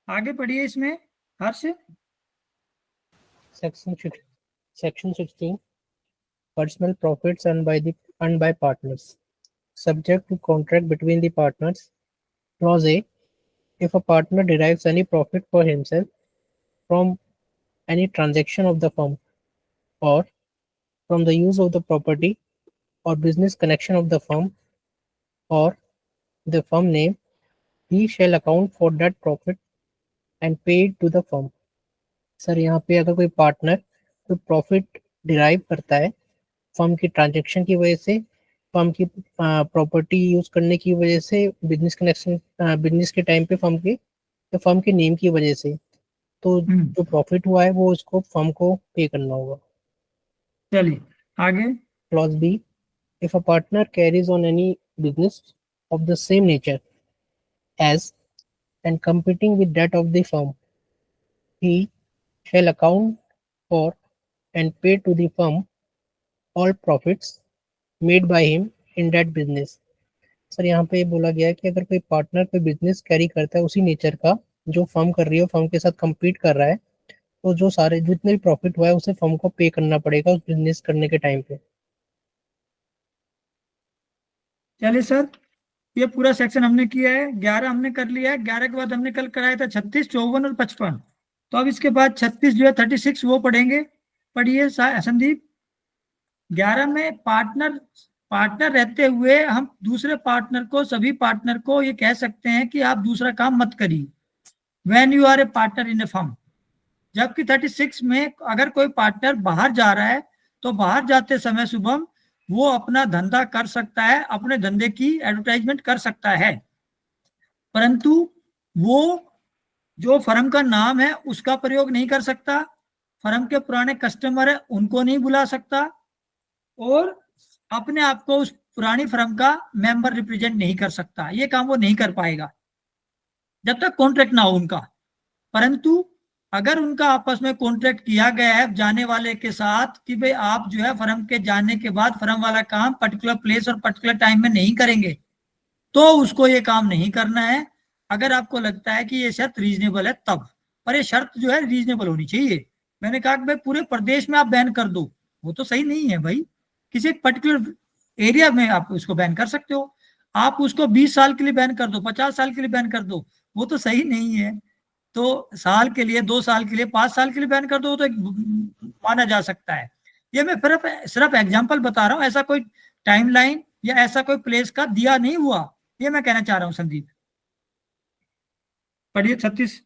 आगे पढ़िए इसमें हर्ष। Section 16, personal profits earned by partners subject to contract between the partners। Clause A, if a partner derives any profit for himself from any transaction of the firm or from the use of the property or business connection of the firm or the firm name, he shall account for that profit and pay it to the firm। Sir यहाँ पे अगर कोई पार्टनर तो प्रॉफिट डिराइव करता है फर्म की ट्रांजैक्शन की वजह से, फर्म की प्रॉपर्टी यूज करने की वजह से, बिजनेस कनेक्शन बिजनेस के टाइम पे फर्म के नेम की वजह से, तो जो प्रॉफिट हुआ है वो उसको फर्म को पे करना होगा। चलिए आगे। Clause B, if a partner carries on any business of the same nature as and competing with that of the firm, he shall account for and pay to the firm all profits made by him in that business. Sir यहाँ पे बोला गया है कि अगर कोई पार्टनर कोई बिजनेस कैरी करता है उसी नेचर का जो फर्म कर रही है, फर्म के साथ compete कर रहा है, तो जो सारे जितने भी प्रॉफिट हुआ है उसे फर्म को पे करना पड़ेगा उस बिजनेस करने के टाइम पे। चलिए सर, ये पूरा सेक्शन हमने किया है, 11 हमने कर लिया है। 11 के बाद हमने कल कराया था 36, 54 और 55। तो अब इसके बाद 36 जो है 36 वो पढ़ेंगे। पढ़िए संदीप। 11 में पार्टनर रहते हुए हम दूसरे पार्टनर को, सभी पार्टनर को ये कह सकते हैं कि आप दूसरा काम मत करिए, when you are a partner in a firm. जबकि 36 में अगर कोई पार्टनर बाहर जा रहा है तो बाहर जाते समय शुभम वो अपना धंधा कर सकता है, अपने धंधे की एडवर्टाइजमेंट कर सकता है, परंतु वो जो फर्म का नाम है उसका प्रयोग नहीं कर सकता, फर्म के पुराने कस्टमर है उनको नहीं बुला सकता, और अपने आप को उस पुरानी फर्म का मेंबर रिप्रेजेंट नहीं कर सकता। ये काम वो नहीं कर पाएगा जब तक कॉन्ट्रैक्ट ना हो उनका। परंतु अगर उनका आपस में कॉन्ट्रैक्ट किया गया है जाने वाले के साथ कि भाई आप जो है फर्म के जाने के बाद फर्म वाला काम पर्टिकुलर प्लेस और पर्टिकुलर टाइम में नहीं करेंगे, तो उसको ये काम नहीं करना है। अगर आपको लगता है कि ये शर्त रीजनेबल है तब, पर ये शर्त जो है रीजनेबल होनी चाहिए। मैंने कहा कि भाई पूरे प्रदेश में आप बैन कर दो, वो तो सही नहीं है भाई। किसी एक पर्टिकुलर एरिया में आप उसको बैन कर सकते हो, आप उसको 20 साल के लिए बैन कर दो, 50 साल के लिए बैन कर दो, वो तो सही नहीं है। तो साल के लिए, 2 साल के लिए, 5 साल के लिए बैन कर दो तो एक माना जा सकता है। ये मैं सिर्फ एग्जांपल बता रहा हूँ, ऐसा कोई टाइमलाइन या ऐसा कोई प्लेस का दिया नहीं हुआ, ये मैं कहना चाह रहा हूँ संदीप। पढ़िए 36।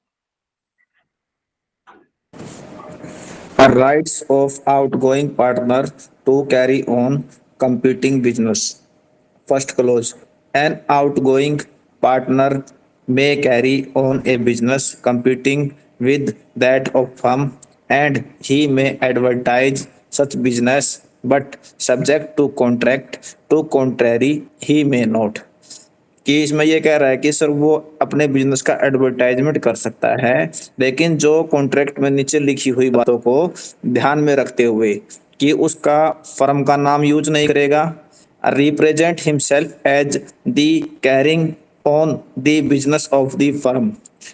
Rights of outgoing partner to carry on competing business. First clause, an outgoing partner may carry on a business competing with that of firm, and he may advertise such business, but subject to contract to contrary he may not. कि इसमें ये कह रहा है कि सर वो अपने बिजनेस का एडवर्टाइजमेंट कर सकता है, लेकिन जो कॉन्ट्रैक्ट में नीचे लिखी हुई बातों को ध्यान में रखते हुए कि उसका फर्म का नाम यूज नहीं करेगा, represent himself as the carrying on the business of the firm,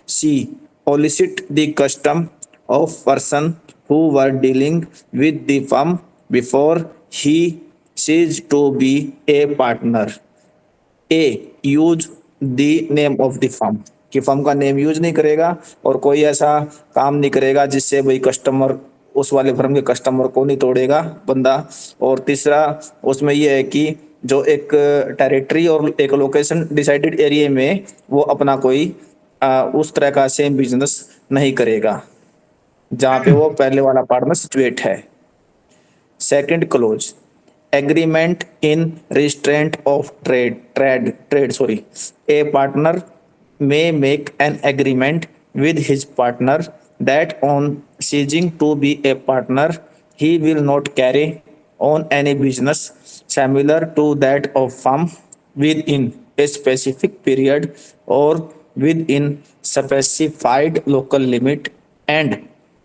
c solicit the custom of person who were dealing with the firm before he ceased to be a partner. A use the name of the firm, कि फर्म का नेम यूज नहीं करेगा और कोई ऐसा काम नहीं करेगा जिससे भाई कस्टमर, उस वाले फर्म के कस्टमर को नहीं तोड़ेगा बंदा। और तीसरा उसमें ये है कि जो एक टेरिटरी और एक लोकेशन डिसाइडेड एरिया में वो अपना कोई उस तरह का सेम बिजनेस नहीं करेगा जहाँ पे वो पहले वाला पार्टनर सिचुएट है। Second close, agreement in restraint of trade, a partner may make an agreement with his partner that on ceasing to be a partner he will not carry on any business similar to that of firm within a specific period or within specified local limit, and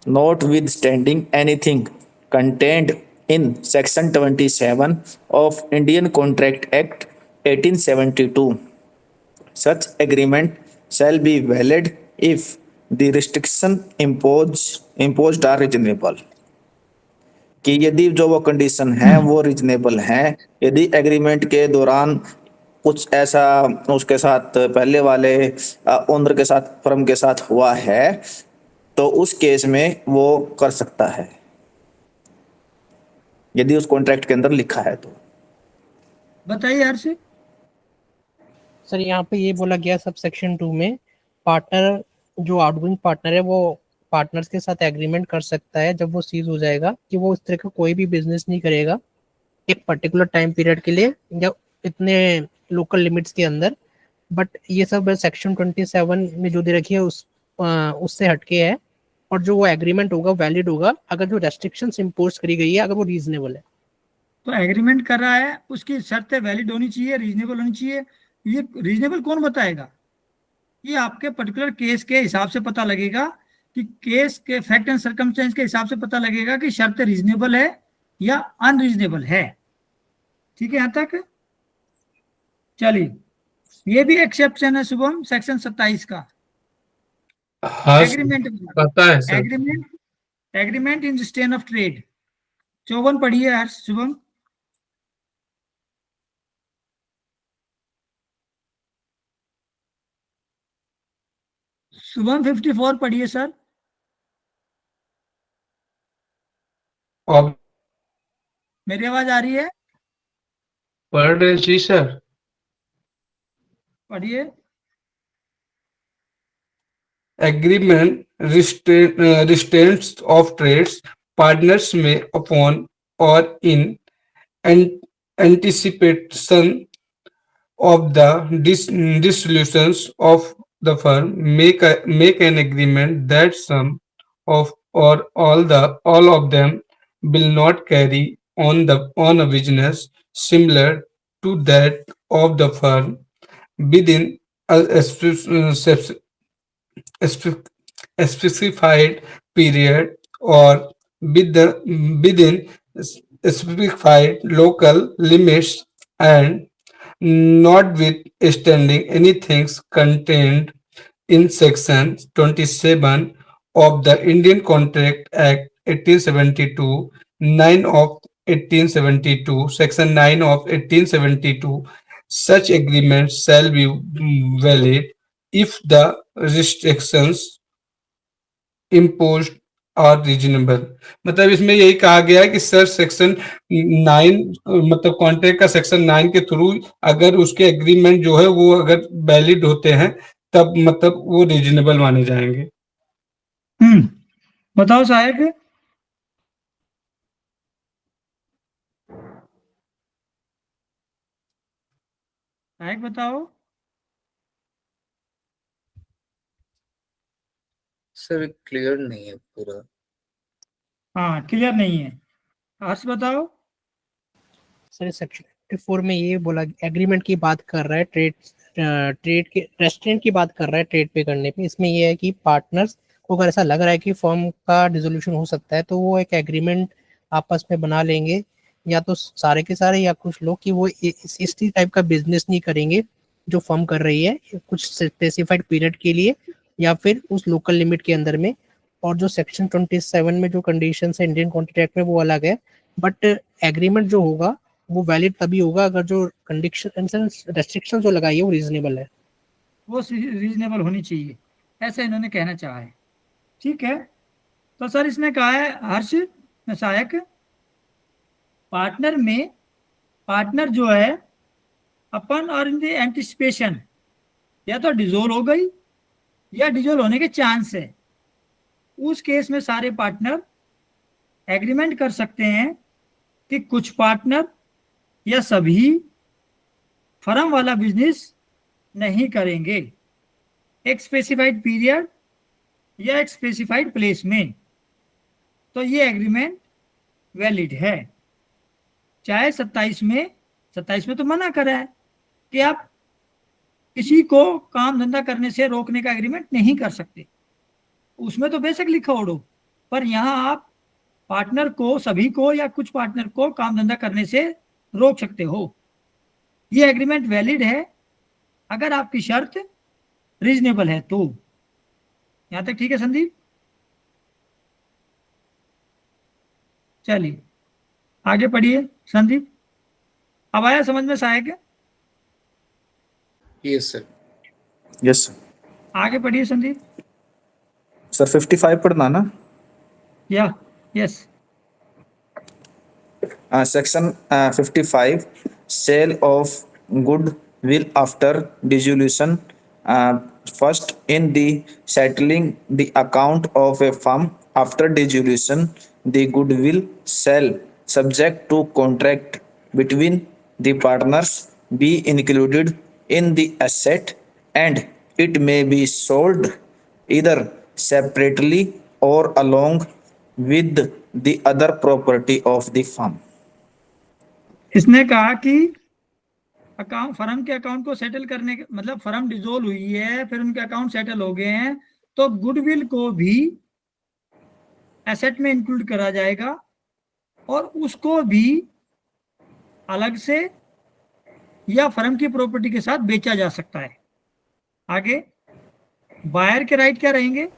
notwithstanding anything contained in Section 27 of Indian Contract Act 1872. Such agreement shall be valid if the restriction imposed are reasonable. कि यदि जो वो कंडीशन है वो रीजनेबल है, यदि एग्रीमेंट के दौरान कुछ ऐसा उसके साथ पहले वाले ओनर के साथ, फर्म के साथ हुआ है, तो उस केस में वो कर सकता है यदि उस कॉन्ट्रैक्ट के अंदर लिखा है तो। बताइए हर्ष। सर यहाँ पे ये बोला गया सब सेक्शन 2 में पार्टनर, जो आउटगोइंग पार्टनर है वो पार्टनर्स के साथ एग्रीमेंट कर सकता है जब वो सीज हो जाएगा कि वो इस तरह का कोई भी बिजनेस नहीं करेगा एक पर्टिकुलर टाइम पीरियड के लिए या इतने लोकल लिमिट्स के अंदर। बट ये सब सेक्शन 27 में जो दे रखी है उससे हटके है और जो वो एग्रीमेंट होगा वैलिड होगा अगर जो रेस्ट्रिक्शंस इम्पोज करी गई है अगर वो रीजनेबल है। तो एग्रीमेंट कर रहा है, उसकी शर्तें वैलिड होनी चाहिए, रीजनेबल होनी चाहिए। ये रीजनेबल कौन बताएगा? ये आपके पर्टिकुलर केस के हिसाब से पता लगेगा कि केस के फैक्ट एंड सर्कमस्टेंस के हिसाब से पता लगेगा कि शर्त रीजनेबल है या अनरीजनेबल है। ठीक है, यहां तक? चलिए, ये भी एक्सेप्शन है शुभम, सेक्शन 27 का। हाँ एग्रीमेंट पता है sir. Agreement in restraint of trade 54 पढ़िए हर्ष शुभम। शुभम 54 पढ़िए सर। और मेरी आवाज आ रही है? पढ़ रहे जी सर। पढ़िए। Agreement restraints of trades partners may upon or in anticipation of the dissolutions of the firm make an agreement that some of or all of them will not carry on a business similar to that of the firm within a spec- specified period or within specified local limits and notwithstanding anything contained in section 27 of the Indian Contract Act 1872, 9 of 1872, section 9 of 1872, such agreements shall be valid if the restrictions imposed are reasonable. मतलब इसमें यही कहा गया है कि सर सेक्शन 9 मतलब कॉन्ट्रैक्ट का सेक्शन 9 के थ्रू अगर उसके एग्रीमेंट जो है वो अगर वैलिड होते हैं तब मतलब वो रीजनेबल माने जाएंगे। बताओ सहायक। सहायक बताओ। सर क्लियर नहीं है पूरा। हाँ, क्लियर नहीं है। हर्ष बताओ। सर सेक्शन 54 में ये बोला एग्रीमेंट की बात कर रहा है, ट्रेड के रेस्टोरेंट की बात कर रहा है ट्रेड पे करने पे। इसमें ये है कि पार्टनर्स को अगर ऐसा लग रहा है कि फर्म का डिसोल्यूशन हो सकता है तो वो एक एग्रीमेंट आपस में बना लेंगे, या तो सारे के सारे या कुछ लोग, कि वो इस टाइप का बिजनेस नहीं करेंगे जो फर्म कर रही है कुछ स्पेसिफाइड पीरियड के लिए या फिर उस लोकल लिमिट के अंदर में। और जो सेक्शन 27 में जो कंडीशन है इंडियन कॉन्ट्रैक्ट में वो अलग है, बट एग्रीमेंट जो होगा वो वैलिड तभी होगा अगर जो कंडीशन रेस्ट्रिक्शन जो लगाई है वो रीजनेबल है। वो रीजनेबल होनी चाहिए, ऐसा इन्होंने कहना चाहा है। ठीक है, तो सर इसने कहा है हर्ष सहायक, पार्टनर जो है अपन और इन द एंटिसिपेशन या तो डिजोल्व हो गई या डिजोल्व होने के चांस है, उस केस में सारे पार्टनर एग्रीमेंट कर सकते हैं कि कुछ पार्टनर या सभी फर्म वाला बिजनेस नहीं करेंगे एक स्पेसिफाइड पीरियड या एक स्पेसिफाइड प्लेस में, तो ये एग्रीमेंट वैलिड है। चाहे 27 में तो मना करा है कि आप किसी को काम धंधा करने से रोकने का एग्रीमेंट नहीं कर सकते, उसमें तो बेशक लिखा ओढ़ो, पर यहाँ आप पार्टनर को, सभी को या कुछ पार्टनर को काम धंधा करने से रोक सकते हो। ये एग्रीमेंट वैलिड है अगर आपकी शर्त रीजनेबल है तो। यहां तक ठीक है संदीप? चलिए आगे पढ़िए संदीप। अब आया समझ में सहायक? Yes sir. Yes sir. आगे पढ़िए संदीप। सर 55 पढ़ना ना? या yes. Section 55, sale of goodwill after dissolution. First, in the settling the account of a firm after dissolution, the goodwill shall, subject to contract between the partners, be included in the asset, and it may be sold either separately or along with the other property of the firm. इसने कहा कि अकाउंट फर्म के अकाउंट को सेटल करने के मतलब फर्म डिसॉल्व हुई है, फिर उनके अकाउंट सेटल हो गए हैं, तो गुडविल को भी एसेट में इंक्लूड करा जाएगा और उसको भी अलग से या फर्म की प्रॉपर्टी के साथ बेचा जा सकता है। आगे बायर के राइट क्या रहेंगे?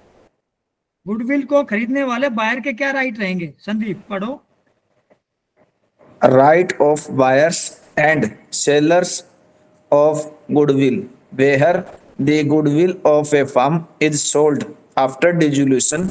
गुडविल को खरीदने वाले बायर के क्या राइट रहेंगे? संदीप पढ़ो। Right of buyers and sellers of goodwill, where the goodwill of a firm is sold after dissolution,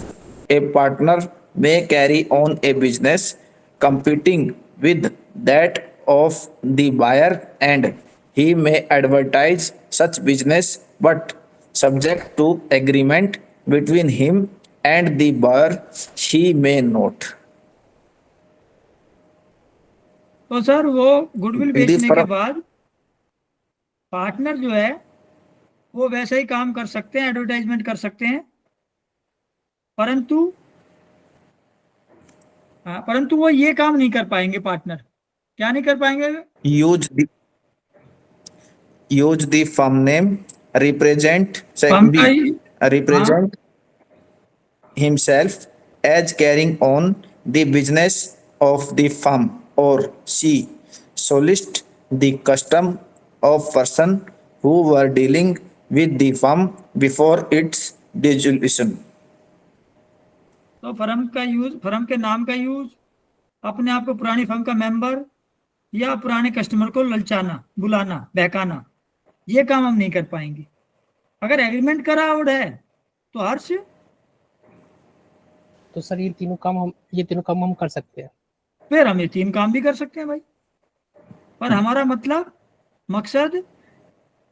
a partner may carry on a business competing with that of the buyer, and he may advertise such business, but subject to agreement between him and the buyer, he may not. तो सर वो गुडविल यदि बेचने के फर्म बाद पार्टनर जो है वो वैसे ही काम कर सकते हैं, एडवर्टाइजमेंट कर सकते हैं, परंतु वो ये काम नहीं कर पाएंगे। पार्टनर क्या नहीं कर पाएंगे? use the firm name, represent firm का represent himself as carrying on the business of the firm, or C, solicit the custom of person who were dealing with the firm before its dissolution. तो फर्म का यूज, फर्म के नाम का यूज, अपने आप को पुरानी फर्म का मेंबर या पुराने कस्टमर को ललचाना, बुलाना, बहकाना, ये काम हम नहीं कर पाएंगे। अगर एग्रीमेंट करा हुआ है तो हर्ष तो सर ये तीनों काम हम कर सकते हैं। फिर हम ये 3 काम भी कर सकते हैं भाई। पर हमारा मतलब मकसद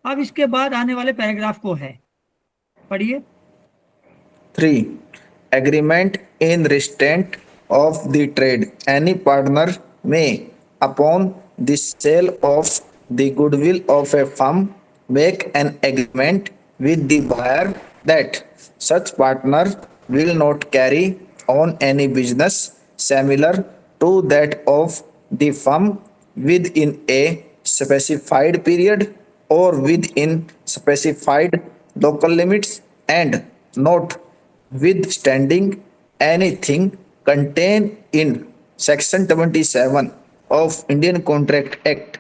अब इसके बाद आने वाले पैराग्राफ को है, पढ़िए। 3. Agreement in restraint of the trade. Any partner may, upon the sale of the goodwill of a firm, make an agreement with the buyer that such partner will not carry on any business similar to that of the firm within a specified period or within specified local limits, and not withstanding anything contained in Section 27 of Indian Contract Act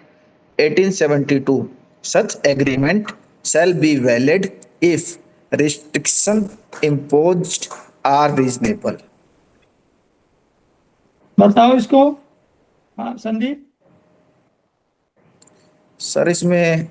1872. Such agreement shall be valid if restrictions imposed are reasonable. बताओ इसको। हाँ संदीप। सर इसमें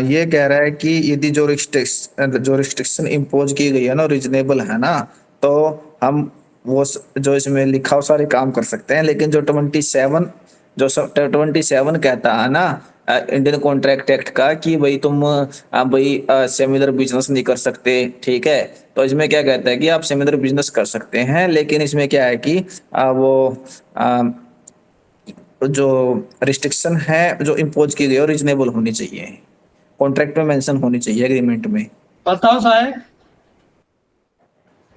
ये कह रहा है कि यदि जो रिस्ट्रिक्शन इम्पोज की गई है ना रीजनेबल है ना, तो हम वो जो इसमें लिखा हो सारे काम कर सकते हैं, लेकिन जो 27 कहता है ना इंडियन कॉन्ट्रैक्ट एक्ट का कि भाई तुम भाई सिमिलर बिजनेस नहीं कर सकते, ठीक है, तो इसमें क्या कहता है कि आप सिमिलर बिजनेस कर सकते हैं, लेकिन इसमें क्या है कि जो रिस्ट्रिक्शन है जो इम्पोज की गई है रीजनेबल होनी चाहिए, कॉन्ट्रैक्ट में मेंशन होनी चाहिए, एग्रीमेंट में। बताओ साहब।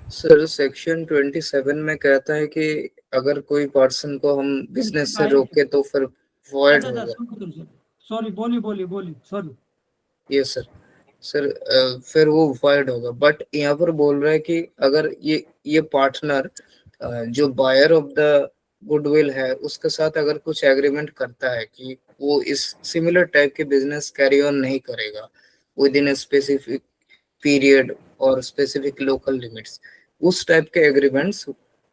सर सेक्शन 27 में कहता है कि अगर कोई पर्सन को हम बिजनेस से रोके तो फिर वॉइड होगा। सॉरी बोली सॉरी। यस सर फिर वो वॉइड होगा। बट यहाँ पर बोल रहा है कि अगर ये पार्टनर जो बायर ऑफ द गुडविल है उसके साथ अगर कुछ एग्रीमेंट करता है कि वो इस सिमिलर टाइप के बिजनेस कैरी ऑन नहीं करेगा with in a specific period और स्पेसिफिक लोकल लिमिट्स, उस टाइप के agreements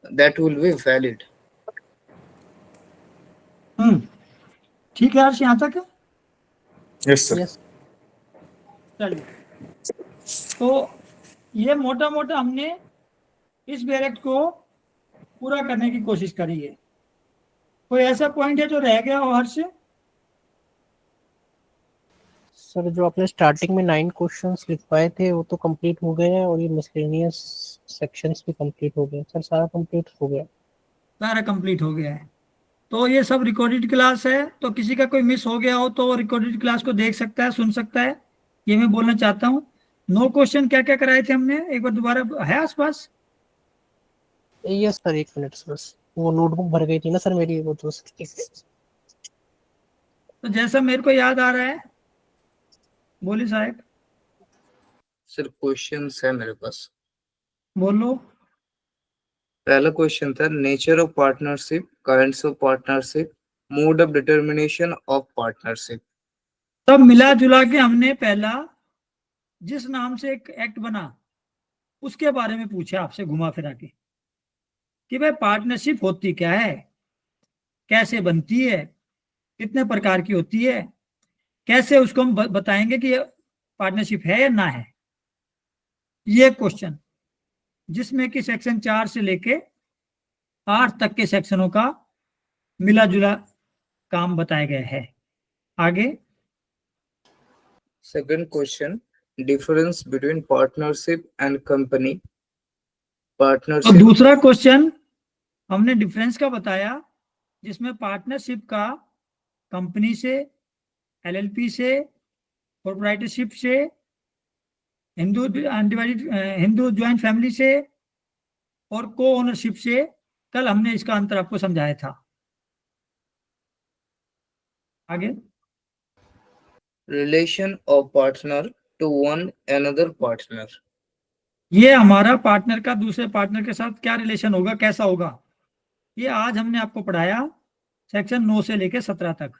that will be valid. ठीक है हर्ष, यहाँ तक है? Yes sir. चलिए, तो ये मोटा मोटा हमने इस बैरेक्ट को पूरा करने की कोशिश करी है। कोई ऐसा पॉइंट है जो रह गया हो हर्ष? सर जो आपने स्टार्टिंग में 9 क्वेश्चंस लिखवाए थे वो तो कंप्लीट हो गए हैं, और ये मिसलेनियस सेक्शंस भी कंप्लीट हो गए। सर सारा कंप्लीट हो गया? सारा कंप्लीट हो गया है। तो ये सब रिकॉर्डेड क्लास है, तो किसी का कोई मिस हो गया हो तो रिकॉर्डेड क्लास को देख सकता है, सुन सकता है, ये मैं बोलना चाहता हूँ। 9 क्वेश्चन क्या क्या कराए थे हमने, एक बार दोबारा है आसपास? यस सर, 1 मिनट बस, वो नोटबुक भर गई थी ना सर मेरी, वो तो तो जैसा मेरे को याद आ रहा है, बोलिए साहब, सर क्वेश्चन है मेरे पास। बोलो। पहला क्वेश्चन था nature of partnership, kinds of partnership, mode of determination of partnership. तब मिला जुला के हमने पहला जिस नाम से एक एक्ट बना उसके बारे में पूछा आपसे घुमा फिरा के कि भाई पार्टनरशिप होती क्या है, कैसे बनती है, कितने प्रकार की होती है, कैसे उसको हम बताएंगे कि पार्टनरशिप है या ना है। ये क्वेश्चन जिसमें कि सेक्शन 4 से लेके 8 तक के सेक्शनों का मिला जुला काम बताया गया है। आगे second question, difference between partnership and company. तो पार्टनरशिप, दूसरा क्वेश्चन हमने डिफरेंस का बताया, जिसमें पार्टनरशिप का कंपनी से, एलएलपी से, प्रोप्राइटरशिप से, Hindu undivided Hindu joint family से और को ओनरशिप से, कल हमने इसका अंतर आपको समझाया था। आगे relation of partner to one another partner. ये हमारा पार्टनर का दूसरे पार्टनर के साथ क्या रिलेशन होगा, कैसा होगा, ये आज हमने आपको पढ़ाया सेक्शन 9 से लेके 17 तक।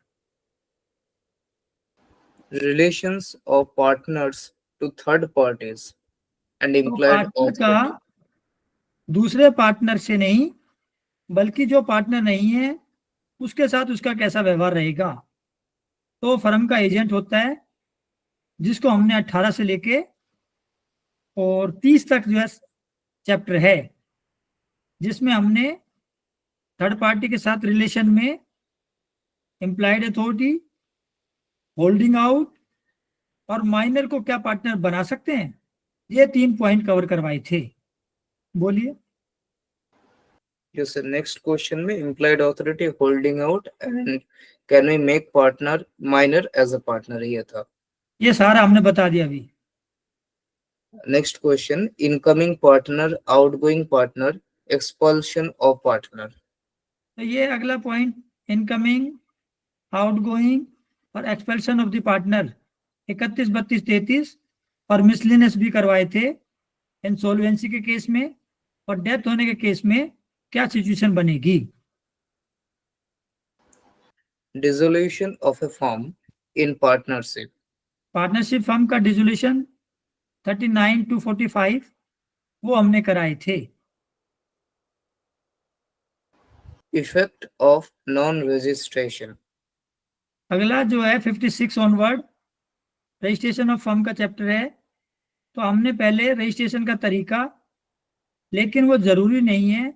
Relations of partners to third parties and तो इम्प्लाइड पार्टनर का दूसरे पार्टनर से नहीं, बल्कि जो पार्टनर नहीं है उसके साथ उसका कैसा व्यवहार रहेगा। तो फर्म का एजेंट होता है, जिसको हमने 18 से लेके और 30 तक जो है चैप्टर है, जिसमें हमने थर्ड पार्टी के साथ रिलेशन में एम्प्लॉयड अथॉरिटी, होल्डिंग आउट और माइनर को क्या पार्टनर बना सकते हैं, ये 3 पॉइंट कवर करवाए थे। बोलिए। Yes, sir. Next question में implied authority, holding out and can we make partner minor as a partner, ये था। ये सारा हमने बता दिया अभी। Next question, incoming partner, outgoing partner, expulsion of partner। तो ये अगला पॉइंट, इनकमिंग, आउटगोइंग और एक्सपेल्शन ऑफ द पार्टनर 31, 32, 33 और मिसलिनियस भी करवाए थे। इंसॉल्वेंसी के केस में और डेथ होने के केस में क्या सिचुएशन बनेगी। Dissolution of a firm in partnership। Partnership firm का डिसोल्यूशन 39 to 45 वो हमने कराए थे। Effect of non-registration। अगला जो है 56 ऑनवर्ड रजिस्ट्रेशन ऑफ फर्म का चैप्टर है। तो हमने पहले रजिस्ट्रेशन का तरीका, लेकिन वो जरूरी नहीं है,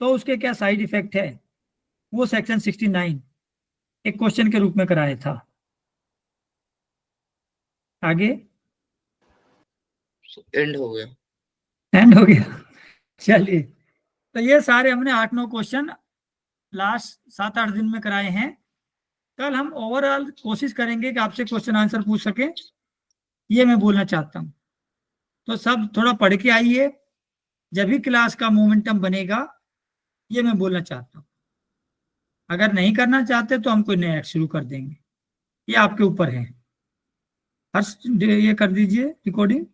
तो उसके क्या साइड इफेक्ट है, वो सेक्शन 69 एक क्वेश्चन के रूप में कराया था। आगे एंड हो गया। एंड हो गया। चलिए, तो ये सारे हमने 8-9 क्वेश्चन लास्ट 7-8 दिन में कराए हैं। कल हम ओवरऑल कोशिश करेंगे कि आपसे क्वेश्चन आंसर पूछ सके, ये मैं बोलना चाहता हूँ। तो सब थोड़ा पढ़ के आइए, जब भी क्लास का मोमेंटम बनेगा, ये मैं बोलना चाहता हूँ। अगर नहीं करना चाहते तो हम कोई नया शुरू कर देंगे, ये आपके ऊपर है। हर्ष ये कर दीजिए रिकॉर्डिंग।